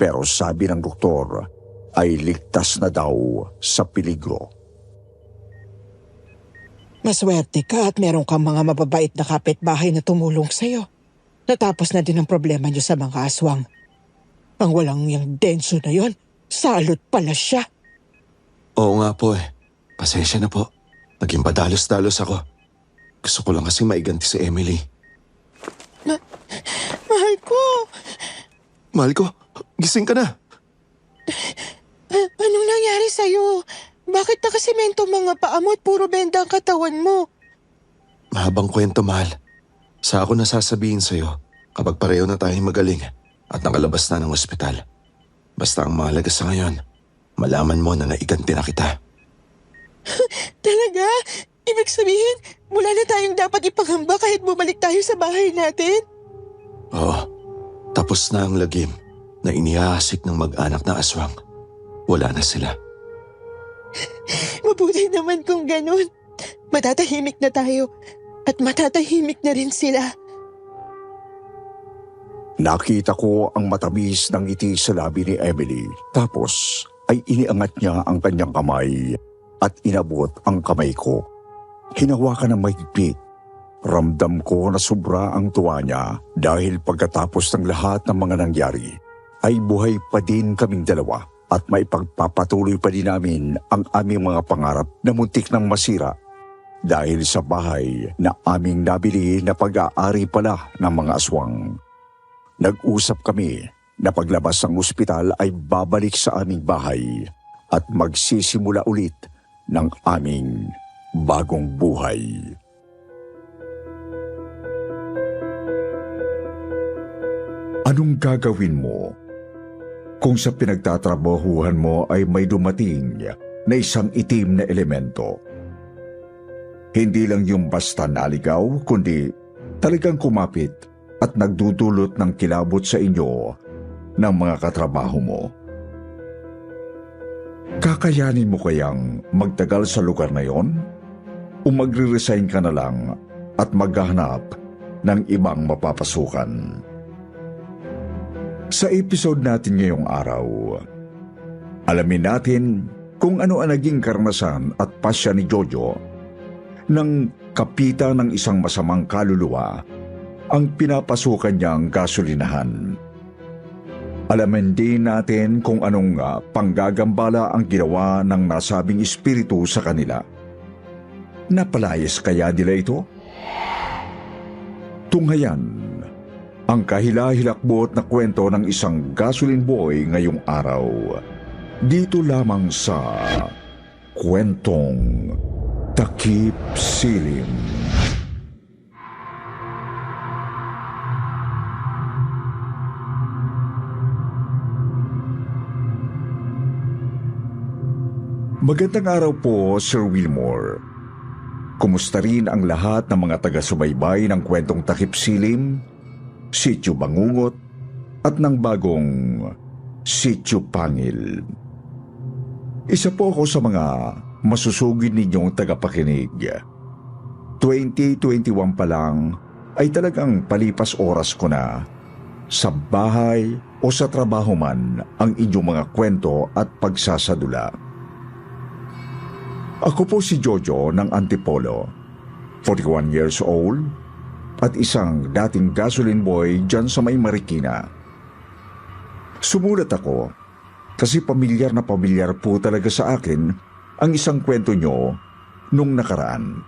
pero sabi ng doktor ay ligtas na daw sa peligro. Maswerte ka at meron kang mga mababait na kapitbahay na tumulong sa'yo. Natapos na din ang problema niyo sa mga aswang. Ang walang yung Dencio na yon, salot pala siya. Oo nga po eh. Pasensya na po. Naging padalos-dalos ako. Gusto ko lang kasi maiganti si Emily. Mahal ko! Mahal ko, gising ka na. Anong nangyari sa'yo? Bakit nakasemento mga paa mo at puro benda ang katawan mo? Mahabang kwento, mahal. Sa ako nasasabihin sa'yo kapag pareho na tayong magaling at nakalabas na ng ospital. Basta ang mahalaga sa ngayon, malaman mo na naiganti na kita. Talaga? Ibig sabihin, wala na tayong dapat ipangamba kahit bumalik tayo sa bahay natin? Oo, tapos na ang lagim na inihahasik ng mag-anak na aswang. Wala na sila. Mabuti naman kung ganun. Matatahimik na tayo at matatahimik na rin sila. Nakita ko ang matamis ng ngiti sa labi ni Emily. Tapos ay iniangat niya ang kanyang kamay at inabot ang kamay ko. Hinawakan ng mahigpit. Ramdam ko na sobra ang tuwa niya dahil pagkatapos ng lahat ng mga nangyari, ay buhay pa din kaming dalawa at maipagpapatuloy pa din namin ang aming mga pangarap na muntik nang masira dahil sa bahay na aming nabili na pag-aari pala ng mga aswang. Nag-usap kami na paglabas ng ospital ay babalik sa aming bahay at magsisimula ulit ng aming bagong buhay. Anong gagawin mo kung sa pinagtatrabahuhan mo ay may dumating na isang itim na elemento? Hindi lang yung basta naligaw, kundi talagang kumapit at nagdudulot ng kilabot sa inyo ng mga katrabaho mo. Kakayanin mo kayang magtagal sa lugar na yon? O magre-resign ka na lang at maghahanap ng ibang mapapasukan? Sa episode natin ngayong araw, alamin natin kung ano ang naging karanasan at pasya ni Jojo nang kapita ng isang masamang kaluluwa ang pinapasukan niyang gasolinahan. Alamin din natin kung anong panggagambala ang ginawa ng nasabing espiritu sa kanila. Napalayas kaya nila ito? Tunghayan ang kahila-hilakbot na kwento ng isang gasoline boy ngayong araw. Dito lamang sa Kwentong Takip Silim. Magandang araw po, Sir Wilmore. Kumusta rin ang lahat ng mga taga-subaybay ng kwentong takip silim, Sityo Bangungot, at ng bagong Sityo Pangil. Isa po ako sa mga masusugid ninyong tagapakinig. 2021 pa lang ay talagang palipas oras ko na sa bahay o sa trabaho man ang inyong mga kwento at pagsasadula. Ako po si Jojo ng Antipolo, 41 years old, at isang dating gasoline boy dyan sa may Marikina. Sumulat ako kasi pamilyar na pamilyar po talaga sa akin ang isang kwento nyo nung nakaraan.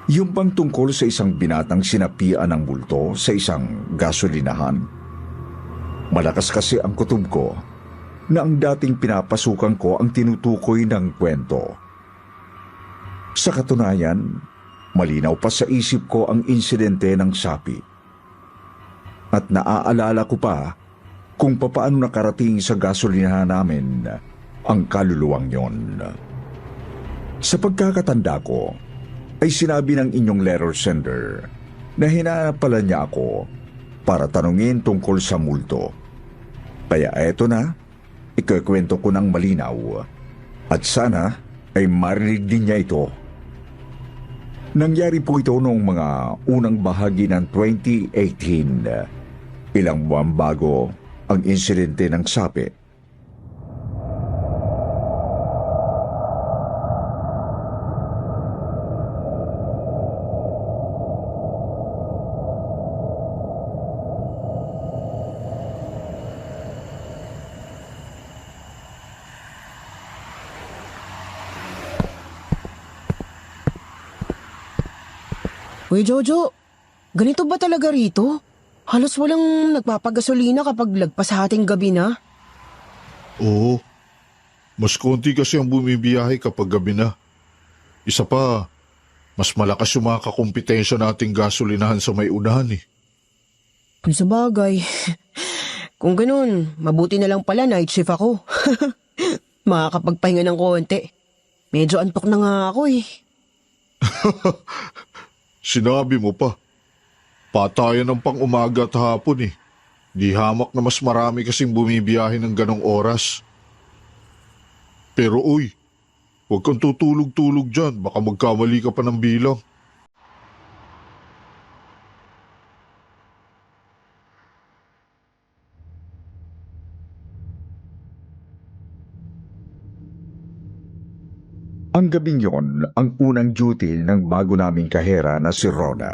Yung bang tungkol sa isang binatang sinapian ng multo sa isang gasolinahan. Malakas kasi ang kutob ko na ang dating pinapasukan ko ang tinutukoy ng kwento. Sa katunayan, malinaw pa sa isip ko ang insidente ng sapi. At naaalala ko pa kung papaano nakarating sa gasolinahan namin ang kaluluwang yon. Sa pagkakatanda ko, ay sinabi ng inyong letter sender na hinanap pala niya ako para tanungin tungkol sa multo. Kaya eto na, ikukwento ko ng malinaw at sana ay marinig din niya ito. Nangyari po ito noong mga unang bahagi ng 2018, ilang buwan bago ang insidente ng sapi. Uy, Jojo, ganito ba talaga rito? Halos walang nagpapagasolina kapag lagpas sa ating gabi na. Oo. Mas konti kasi ang bumibiyahe kapag gabi na. Isa pa, mas malakas yung mga kakumpetensya nating gasolinahan sa may unahan eh. Kung sa bagay, kung ganun, mabuti na lang pala night shift ako. Makakapagpahinga ng konti. Medyo antok na nga ako eh. Sinabi mo pa. Patayan ng pang-umaga at hapon eh. Di hamak na mas marami kasing bumibiyahe ng ganong oras. Pero uy, huwag kang tutulog-tulog dyan. Baka magkamali ka pa ng bilang. Ang gabing yon ang unang duty ng bago naming kahera na si Rona.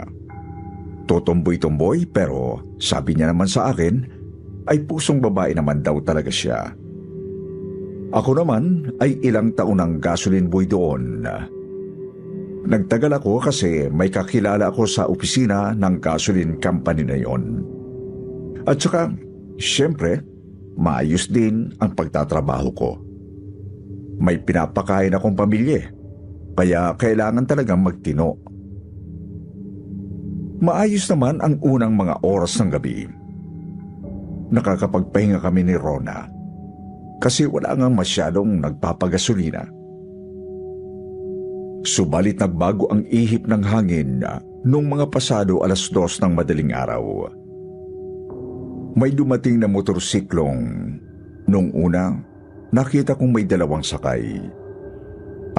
Totomboy-tomboy pero sabi niya naman sa akin ay pusong babae naman daw talaga siya. Ako naman ay ilang taon ng gasoline boy doon. Nagtagal ako kasi may kakilala ako sa opisina ng gasoline company na yon. At saka, syempre, maayos din ang pagtatrabaho ko. May pinapakain akong pamilya, kaya kailangan talagang magtino. Maayos naman ang unang mga oras ng gabi. Nakakapagpahinga kami ni Rona kasi wala nga masyadong nagpapagasolina. Subalit nagbago ang ihip ng hangin nung mga pasado 2:00 ng madaling araw. May dumating na motorsiklong. Nung una, nakita kong may 2 sakay.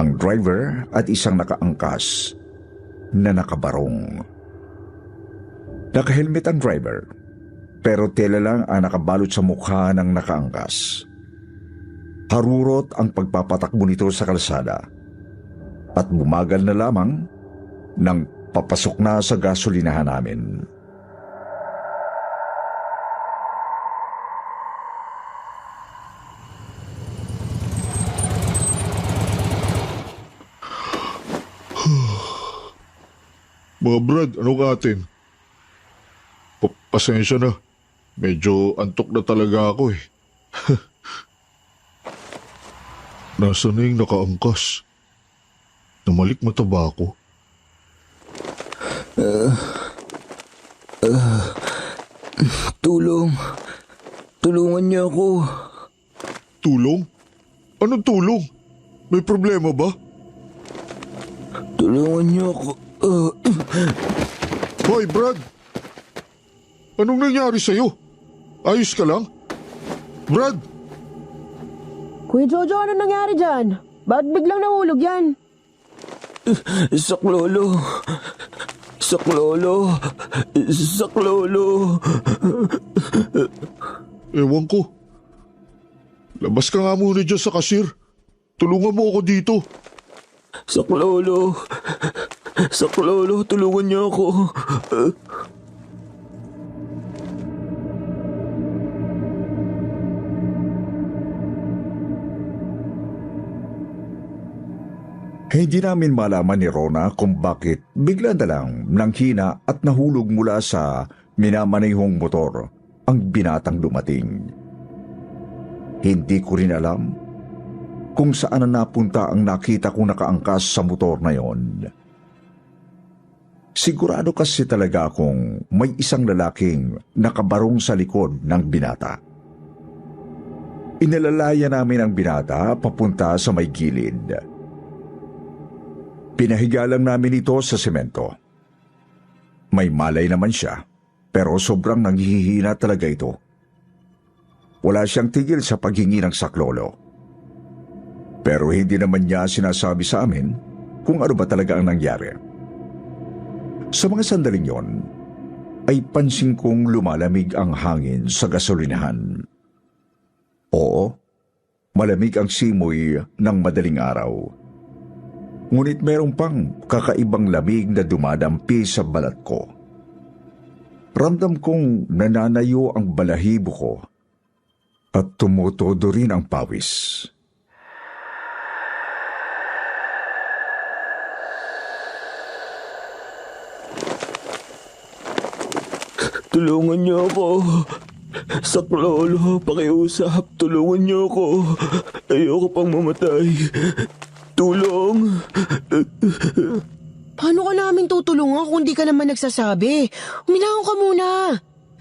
Ang driver at isang nakaangkas na nakabarong. Nakahelmet ang driver, pero tela lang ang nakabalot sa mukha ng nakaangkas. Harurot ang pagpapatakbo nito sa kalsada at bumagal na lamang nang papasok na sa gasolinahan namin. Mga brad, ano ka atin? Pasensya na. Medyo antok na talaga ako eh. Nasaan na yung nakaangkas? Namalik mataba ako. Tulong. Tulungan niyo ako. Tulong? Anong tulong? May problema ba? Tulungan niyo ako. Hoy, Brad! Anong nangyari sa'yo? Ayos ka lang? Brad! Kuya Jojo, ano nangyari dyan? Ba't biglang nahulog yan? Saklolo. Saklolo. Saklolo. Ewan ko. Labas ka nga muna dyan sa kasir. Tulungan mo ako dito. Saklolo. Saklolo, tulungan niyo ako. Hindi namin malaman ni Rona kung bakit bigla na lang nanghina at nahulog mula sa minamanihong motor ang binatang dumating. Hindi ko rin alam kung saan na napunta ang nakita kong nakaangkas sa motor na yon. Sigurado kasi talaga akong may isang lalaking nakabarong sa likod ng binata. Inalalaya namin ang binata papunta sa may gilid. Pinahiga lang namin ito sa semento. May malay naman siya, pero sobrang nanghihina talaga ito. Wala siyang tigil sa paghingi ng saklolo. Pero hindi naman niya sinasabi sa amin kung ano ba talaga ang nangyari. Sa mga sandaling yon, ay pansin kong lumalamig ang hangin sa gasolinahan. Oo, malamig ang simoy ng madaling araw. Ngunit merong pang kakaibang lamig na dumadampi sa balat ko. Ramdam kong nananayo ang balahibo ko at tumutodo rin ang pawis. Tulungan niyo ako. Saklolo, pakiusap. Tulungan niyo ako. Ayoko pang mamatay. Tulong! Paano ka namin tutulungan kung di ka naman nagsasabi? Umilangon ka muna.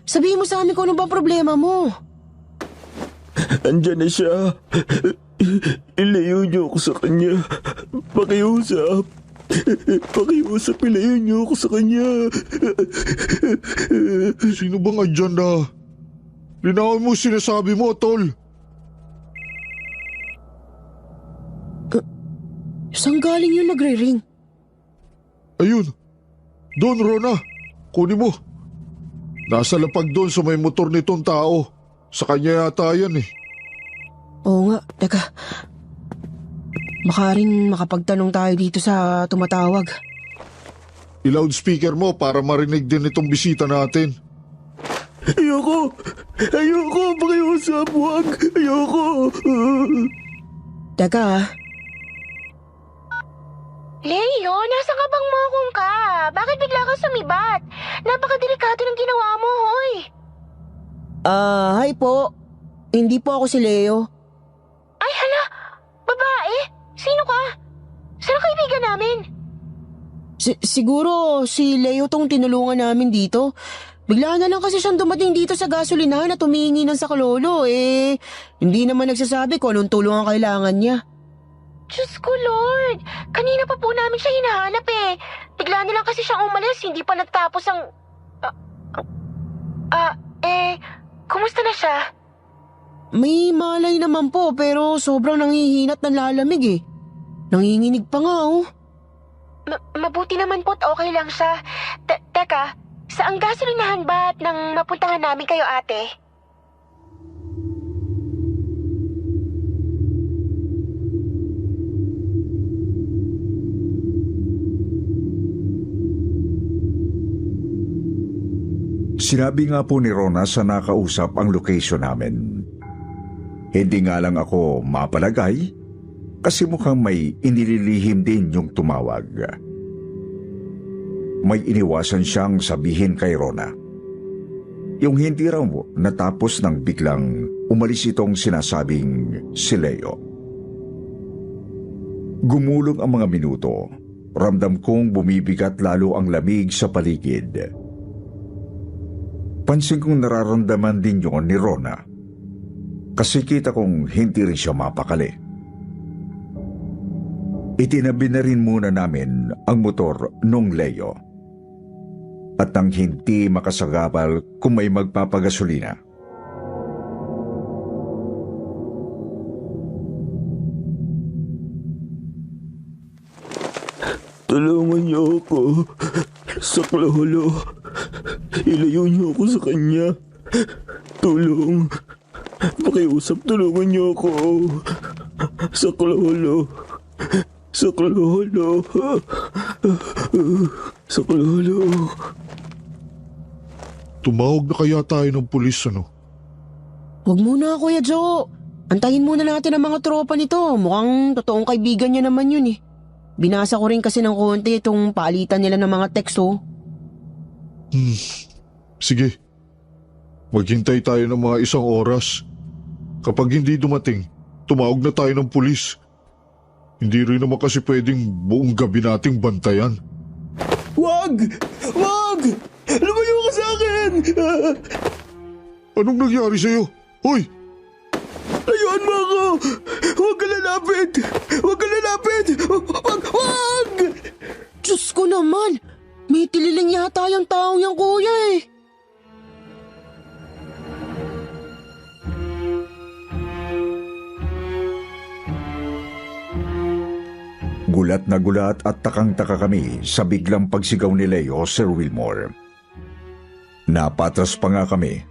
Sabihin mo sa amin kung ano ba problema mo. Andyan na siya. Ilayo niyo ako sa kanya. Pakiusap. Pakiusap, ilayo niyo ako sa kanya. Sino bang andyan na? Linawin mo sinasabi mo, tol. Saan galing yung nagre-ring? Ayun. Doon, Rona. Kunin mo. Nasa lapag doon sa may motor nitong tao. Sa kanya yata yan eh. Oo nga, teka. Baka rin makapagtanong tayo dito sa tumatawag. I-loudspeaker mo para marinig din itong bisita natin. Ayoko! Ayoko! Pakiusap! Huwag! Ayoko! Teka. Leo, nasa kabang mokong ka? Bakit bigla ka sumibat? Napakadelikado ng ginawa mo, hoy. Hi po. Hindi po ako si Leo. Ay, hala. Babae? Sino ka? Sino kaibigan namin? Siguro si Leo tong tinulungan namin dito. Bigla na lang kasi siyang dumating dito sa gasolinahan at humihingi ng saklolo. Hindi naman nagsasabi kung anong tulong ang kailangan niya. Diyos ko, Lord. Kanina pa po namin siya hinahanap eh. Bigla na lang kasi siyang umalis. Hindi pa nagtapos ang... kumusta na siya? May malay naman po pero sobrang nangihinat ng lalamig eh. Nanginginig pa nga oh. Mabuti naman po't okay lang siya. Teka, saang gasolinahan ba at nang mapuntahan namin kayo, ate? Sinabi nga po ni Rona sa nakausap ang location namin. Hindi nga lang ako mapalagay kasi mukhang may inililihim din yung tumawag. May iniwasan siyang sabihin kay Rona. Yung hindi raw natapos ng biglang umalis itong sinasabing si Leo. Gumulong ang mga minuto. Ramdam kong bumibigat lalo ang lamig sa paligid. Pansin kong nararamdaman din yun ni Rona. Kasi kita kong hindi rin siya mapakali. Itinabi na rin muna namin ang motor nung Leo. At nang hindi makasagabal kung may magpapagasolina. Tulungan niyo ako. Saklolo. Ilayo niyo ako sa kanya. Tulong. Pakiusap, tulungan niyo ako. Saklolo. Saklolo. Saklolo. Tumawag na kaya tayo ng pulis, ano? Huwag muna, Kuya Joe. Antayin muna natin ang mga tropa nito. Mukhang totoong kaibigan niya naman yun eh. Binasa ko rin kasi ng konti itong paalitan nila ng mga teksto. Sige. Maghintay tayo ng mga 1 oras. Kapag hindi dumating, tumawag na tayo ng pulis. Hindi rin naman kasi pwedeng buong gabi nating bantayan. Wag! Wag! Lumayo ka sa akin! Anong nangyari sa'yo? Hoy! Layuan mo ako! Huwag ka lalapit! Huwag ka lalapit! Wag! Diyos ko naman! May tililing yata yung taong yung kuya eh. Gulat na gulat at takang-taka kami sa biglang pagsigaw ni Leo, Sir Wilmore. Napatras pa nga kami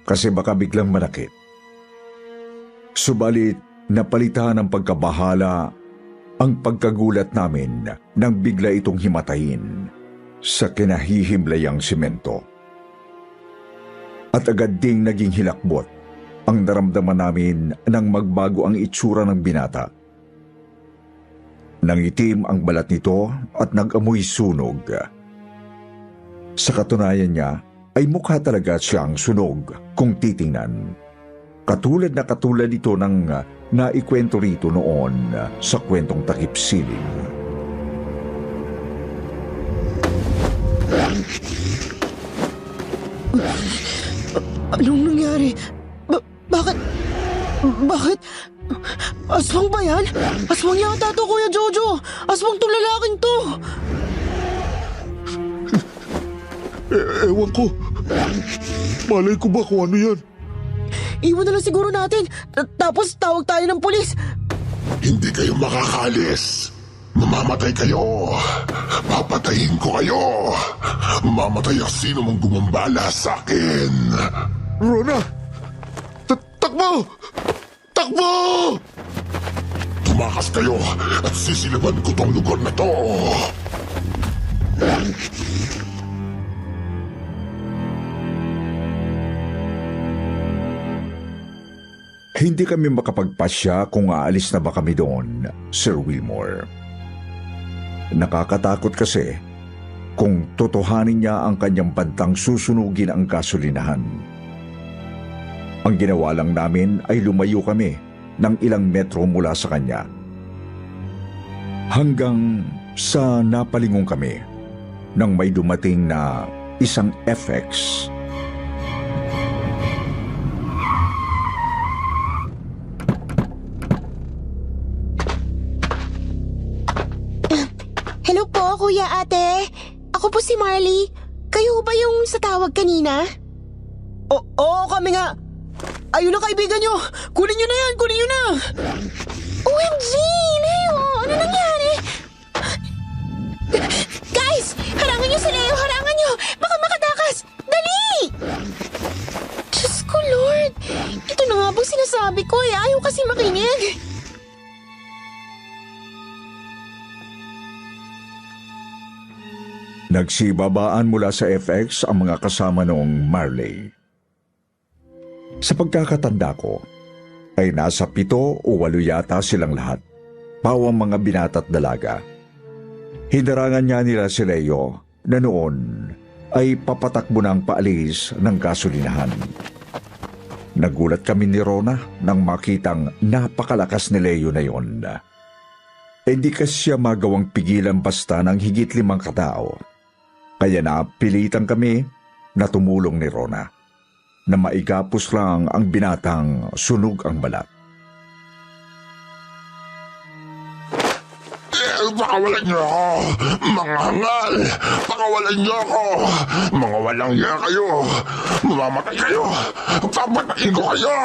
kasi baka biglang manakit. Subalit, napalitan ng pagkabahala ang pagkagulat namin nang bigla itong himatayin sa kinahihimlayang simento. At agad ding naging hilakbot ang naramdaman namin nang magbago ang itsura ng binata. Nangitim ang balat nito at nag-amoy sunog. Sa katunayan niya ay mukha talaga siyang sunog kung titingnan. Katulad ito ng naikwento rito noon sa kwentong takip siling. Anong nangyari? Bakit? Aswang ba yan? Aswang yata to, Kuya Jojo! Aswang tong lalaking to! Ewan ko. Malay ko ba kung ano yan? Iwan na lang siguro natin. Tapos tawag tayo ng pulis. Hindi kayo makakalis. Mamamatay kayo. Papatayin ko kayo. Mamatay ang sino mong gumambala sa akin. Rona! Takbo! Takbo! Tumakas kayo at sisilaban ko tong lugar na to. Hindi kami makapagpasya kung aalis na ba kami doon, Sir Wilmore. Nakakatakot kasi kung totohanin niya ang kanyang bantang susunugin ang gasolinahan. Ang ginawa lang namin ay lumayo kami ng ilang metro mula sa kanya. Hanggang sa napalingon kami nang may dumating na isang FX. Hello po, Kuya Ate. Ako po si Marley. Kayo ba yung sa tawag kanina? Oo, kami nga. Ayun na kaibigan nyo. Kunin nyo na yan, kunin nyo na. OMG! Leo! Ano nangyari? Guys! Harangan nyo si Leo! Harangan nyo! Baka makatakas! Dali! Diyos ko, Lord! Ito na nga bang sinasabi ko eh. Ayaw kasi makinig. Nagsibabaan mula sa FX ang mga kasama noong Marley. Sa pagkakatanda ko, ay nasa 7 o 8 yata silang lahat, pawang mga binata't dalaga. Hinarangan niya nila si Leo na noon ay papatakbo ng paalis ng gasolinahan. Nagulat kami ni Rona nang makitang napakalakas ni Leo na yon. Hindi kasi siya magawang pigilan basta ng higit 5 katao. Kaya napilitan kami na tumulong ni Rona na maigapos lang ang binatang sunog ang balat. Pakawalan niyo ako! Mga hangal! Pakawalan niyo ako! Mga walang iya kayo! Mamamatay kayo! Papatayin ko kayo!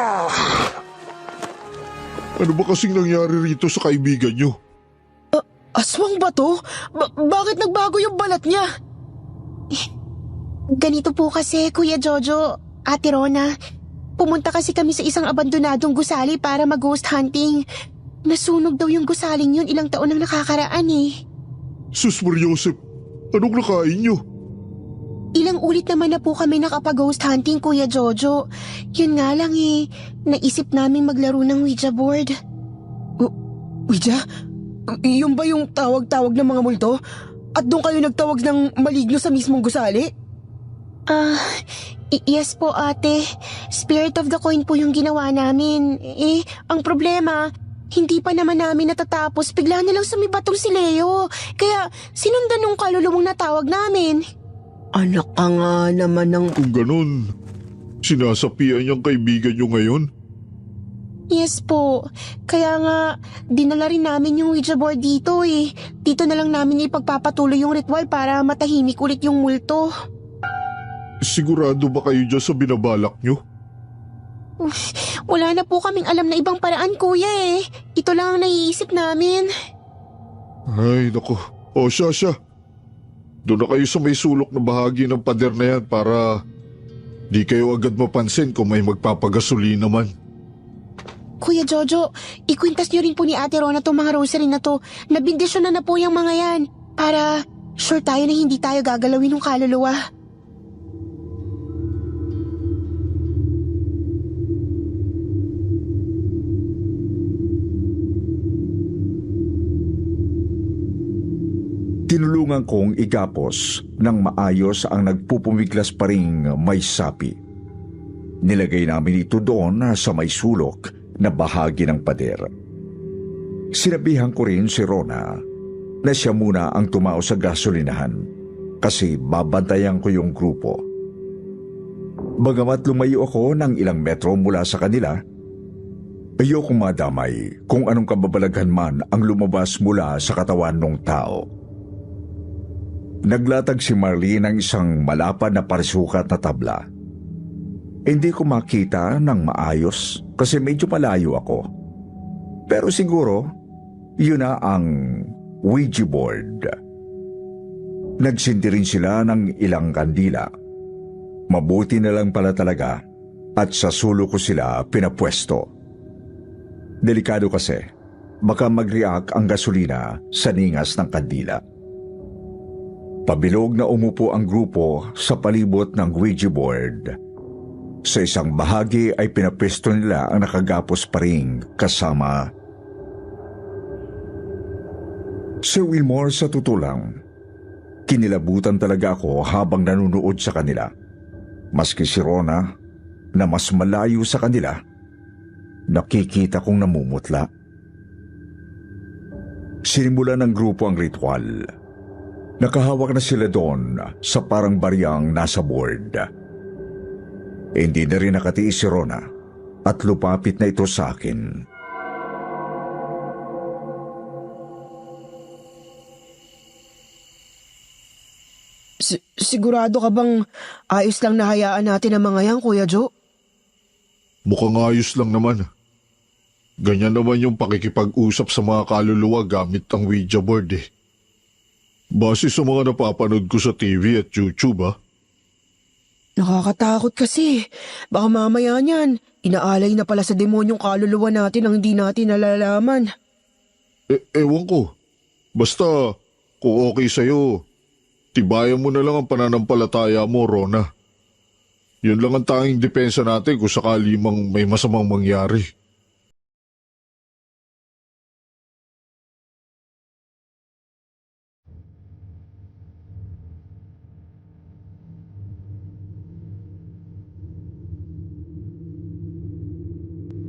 Ano ba kasing nangyari rito sa kaibigan nyo? Aswang ba to? Bakit nagbago yung balat niya? Ganito po kasi, Kuya Jojo, Ate Rona. Pumunta kasi kami sa isang abandonadong gusali para mag-ghost hunting. Nasunog daw yung gusaling yun ilang taon nang nakakaraan eh. Sus Mariosep, anong nakain nyo? Ilang ulit naman na po kami nakapag-ghost hunting, Kuya Jojo. Yun nga lang eh, naisip namin maglaro ng Ouija board. Ouija? Yung ba yung tawag-tawag ng mga multo? At doon kayo nagtawag ng maligno sa mismong gusali? Yes po ate. Spirit of the coin po yung ginawa namin. Ang problema, hindi pa naman namin natatapos. Bigla na lang sumibatong si Leo. Kaya sinundan nung kaluluwang natawag namin. Anak ka nga naman ng... Kung ganun, sinasapian niyang kaibigan nyo ngayon? Yes po. Kaya nga, dinala rin namin yung Ouija board dito eh. Dito na lang namin ipagpapatuloy yung ritual para matahimik ulit yung multo. Sigurado ba kayo dyan sa binabalak nyo? Wala na po kaming alam na ibang paraan, kuya eh. Ito lang ang naiisip namin. Ay, naku. O siya. Doon na kayo sa may sulok na bahagi ng pader na yan para di kayo agad mapansin kung may magpapagasolina naman. Kuya Jojo, ikwintas niyo rin po ni Ate Rona tong mga rosary na to. Nabindisyon na po yung mga yan. Para sure tayo na hindi tayo gagalawin ng kaluluwa. Tinulungan kong igapos ng maayos ang nagpupumiglas pa ring may sapi. Nilagay namin ito doon sa may sulok na bahagi ng pader. Sinabihan ko rin si Rona na siya muna ang tumao sa gasolinahan kasi babantayan ko yung grupo. Bagamat lumayo ako ng ilang metro mula sa kanila, ayokong madamay kung anong kababalaghan man ang lumabas mula sa katawan ng tao. Naglatag si Marlene ng isang malapad na parisukat na tabla. Hindi ko makita ng maayos kasi medyo malayo ako. Pero siguro, yun na ang Ouija board. Nagsindi rin sila ng ilang kandila. Mabuti na lang pala talaga at sa sulo ko sila pinapwesto. Delikado kasi, baka mag-react ang gasolina sa ningas ng kandila. Pabilog na umupo ang grupo sa palibot ng Ouija board. Sa isang bahagi ay pinapesto nila ang nakagapos pa ring kasama. Sir Wilmore, sa tutulang, kinilabutan talaga ako habang nanunood sa kanila. Maski si Rona, na mas malayo sa kanila, nakikita kong namumutla. Sinimulan ng grupo ang ritual. Nakahawak na sila doon sa parang baryang nasa board. Hindi na rin nakatiis si Rona at lupapit na ito sa akin. Sigurado ka bang ayos lang nahayaan natin ang mga yan, Kuya Joe? Mukhang ayos lang naman. Ganyan naman yung pakikipag-usap sa mga kaluluwa gamit ang Ouija board eh. Base sa mga napapanood ko sa TV at YouTube Nakakatakot kasi. Baka mamaya niyan, inaalay na pala sa demonyong kaluluwa natin ang hindi natin nalalaman. Ewan ko. Basta, kung okay sa'yo, tibayan mo na lang ang pananampalataya mo, Rona. Yun lang ang tanging depensa natin kung sakali mang may masamang mangyari.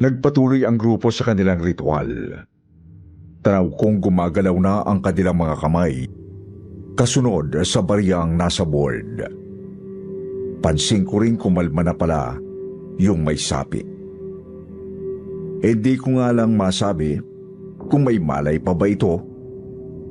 Nagpatuloy ang grupo sa kanilang ritual. Tanaw kong gumagalaw na ang kanilang mga kamay, kasunod sa baryang nasa board. Pansin ko rin kumalma na pala yung may sapi. Hindi ko nga lang masabi kung may malay pa ba ito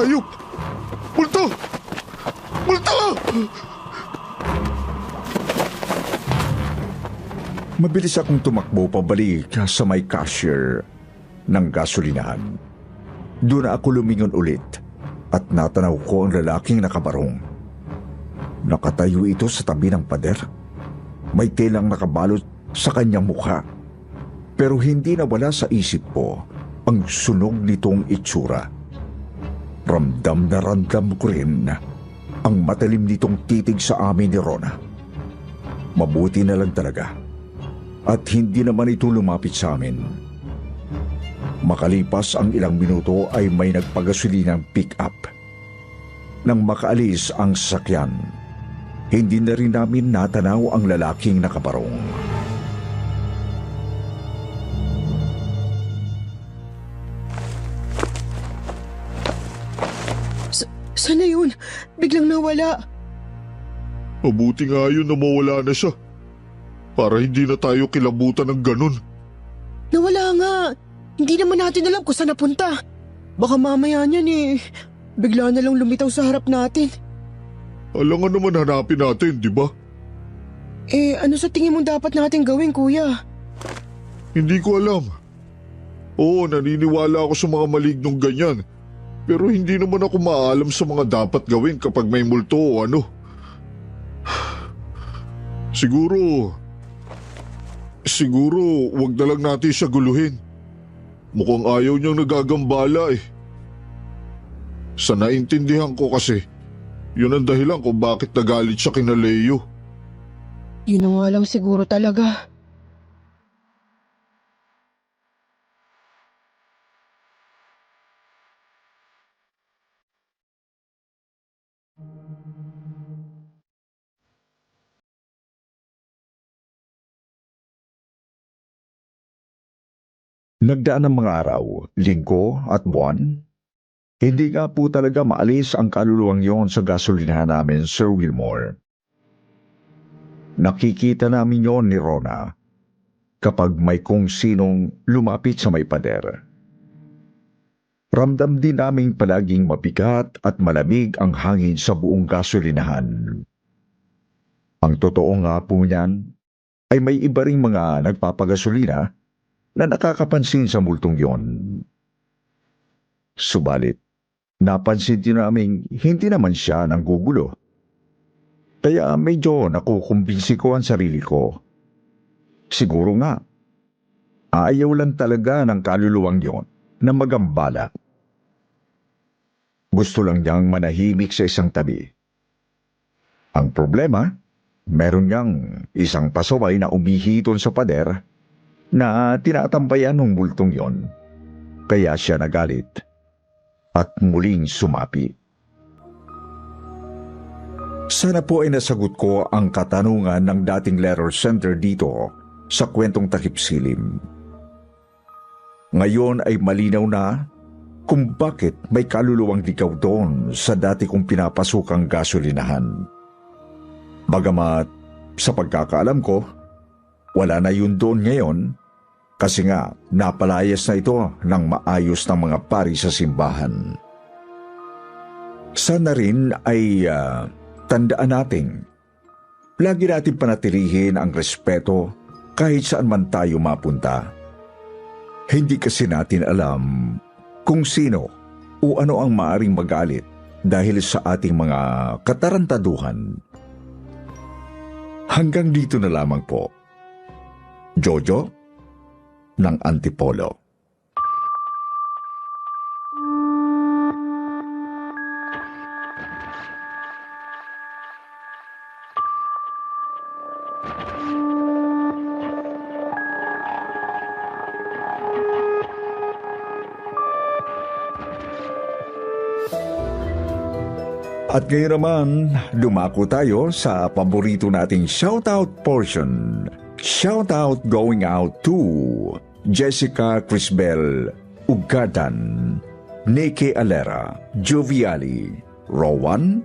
hayop! Multo! Multo! Mabilis akong tumakbo pabalik sa may cashier ng gasolinahan. Doon na ako lumingon ulit at natanaw ko ang lalaking nakabarong. Nakatayo ito sa tabi ng pader. May telang nakabalot sa kanyang mukha. Pero hindi nawala sa isip ko ang sunog nitong itsura. Ramdam na ramdam ko rin ang matalim nitong titig sa amin ni Rona. Mabuti na lang talaga at hindi naman ito lumapit sa amin. Makalipas ang ilang minuto ay may nagpagasolinang pick-up. Nang makaalis ang sasakyan, hindi na rin namin natanaw ang lalaking nakabarong. Sana yun? Biglang nawala. Mabuti nga yun na mawala na siya. Para hindi na tayo kilabutan ng ganun. Nawala nga. Hindi naman natin alam kung saan napunta. Baka mamaya niyan bigla na lang lumitaw sa harap natin. Alangan naman hanapin natin, di ba? Ano sa tingin mo dapat natin gawin, kuya? Hindi ko alam. Oo, naniniwala ako sa mga malignong ganyan. Pero hindi naman ako maalam sa mga dapat gawin kapag may multo o ano. Siguro, wag na lang natin siya guluhin. Mukhang ayaw niyang nagagambala eh. Sa naintindihan ko kasi, yun ang dahilan kung bakit nagalit siya kina Leo. Yun na nga lang siguro talaga. Nagdaan ng mga araw, linggo at buwan. Hindi nga po talaga maalis ang kaluluwang yon sa gasolinahan namin, Sir Wilmore. Nakikita namin yon ni Rona kapag may kung sinong lumapit sa may pader. Ramdam din naming palaging mabigat at malamig ang hangin sa buong gasolinahan. Ang totoo nga po niyan ay may iba ring mga nagpapagasolina na nakakapansin sa multong yon. Subalit, napansin din namin hindi naman siya nanggugulo. Kaya medyo nakukumbinsi ko ang sarili ko. Siguro nga, ayaw lang talaga ng kaluluwang yon na magambala. Gusto lang niyang manahimik sa isang tabi. Ang problema, meron niyang isang pasaway na umihiton sa pader na tinatambayan ng multong yon. Kaya siya nagalit at muling sumapi. Sana po ay nasagot ko ang katanungan ng dating letter sender dito sa kwentong takip silim. Ngayon ay malinaw na kung bakit may kaluluwang ligaw doon sa dati kong pinapasukang gasolinahan. Bagamat sa pagkakaalam ko, wala na yun doon ngayon kasi nga napalayas na ito ng maayos ng mga pari sa simbahan. Sana rin ay tandaan natin, lagi natin panatilihin ang respeto kahit saan man tayo mapunta. Hindi kasi natin alam kung sino o ano ang maaring magalit dahil sa ating mga katarantaduhan. Hanggang dito na lamang po. Jojo ng Antipolo. At ngayon naman, dumako tayo sa paborito nating shoutout portion. Shoutout going out to Jessica Crisbel Ugadan, Nike Alera, Joviali, Rowan,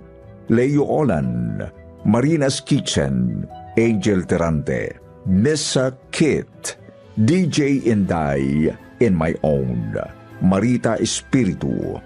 Leo Olan, Marina's Kitchen, Angel Terante, Nessa Kit, DJ Inday, and my own, Marita Espiritu,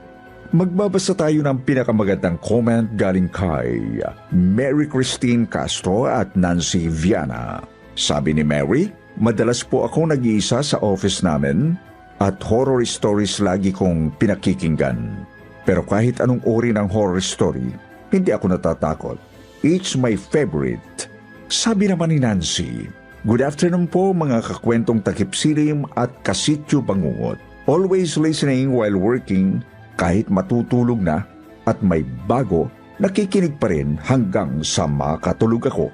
Magbabasa tayo ng pinakamagandang comment galing kay Mary Christine Castro at Nancy Viana. Sabi ni Mary, madalas po ako nag-iisa sa office namin at horror stories lagi kong pinakikinggan. Pero kahit anong uri ng horror story, hindi ako natatakot. It's my favorite. Sabi naman ni Nancy, good afternoon po mga kakwentong takipsilim at kasityo bangungot. Always listening while working, kahit matutulog na at may bago, nakikinig pa rin hanggang sa makatulog ako.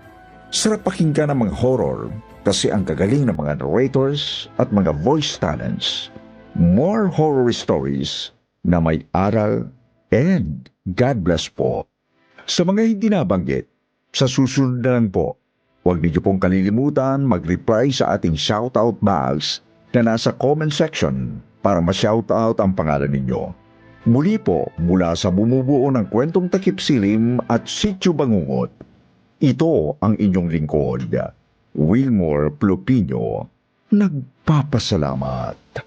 Sarap pakinggan ang mga horror kasi ang gagaling ng mga narrators at mga voice talents. More horror stories na may aral and God bless po. Sa mga hindi nabanggit, sa susunod na lang po, huwag niyo pong kalilimutan mag-reply sa ating shoutout box na nasa comment section para ma-shoutout ang pangalan ninyo. Muli po mula sa bumubuo ng kwentong takip silim at sityo bangungot, ito ang inyong lingkod, Wilmore Plopino, nagpapasalamat.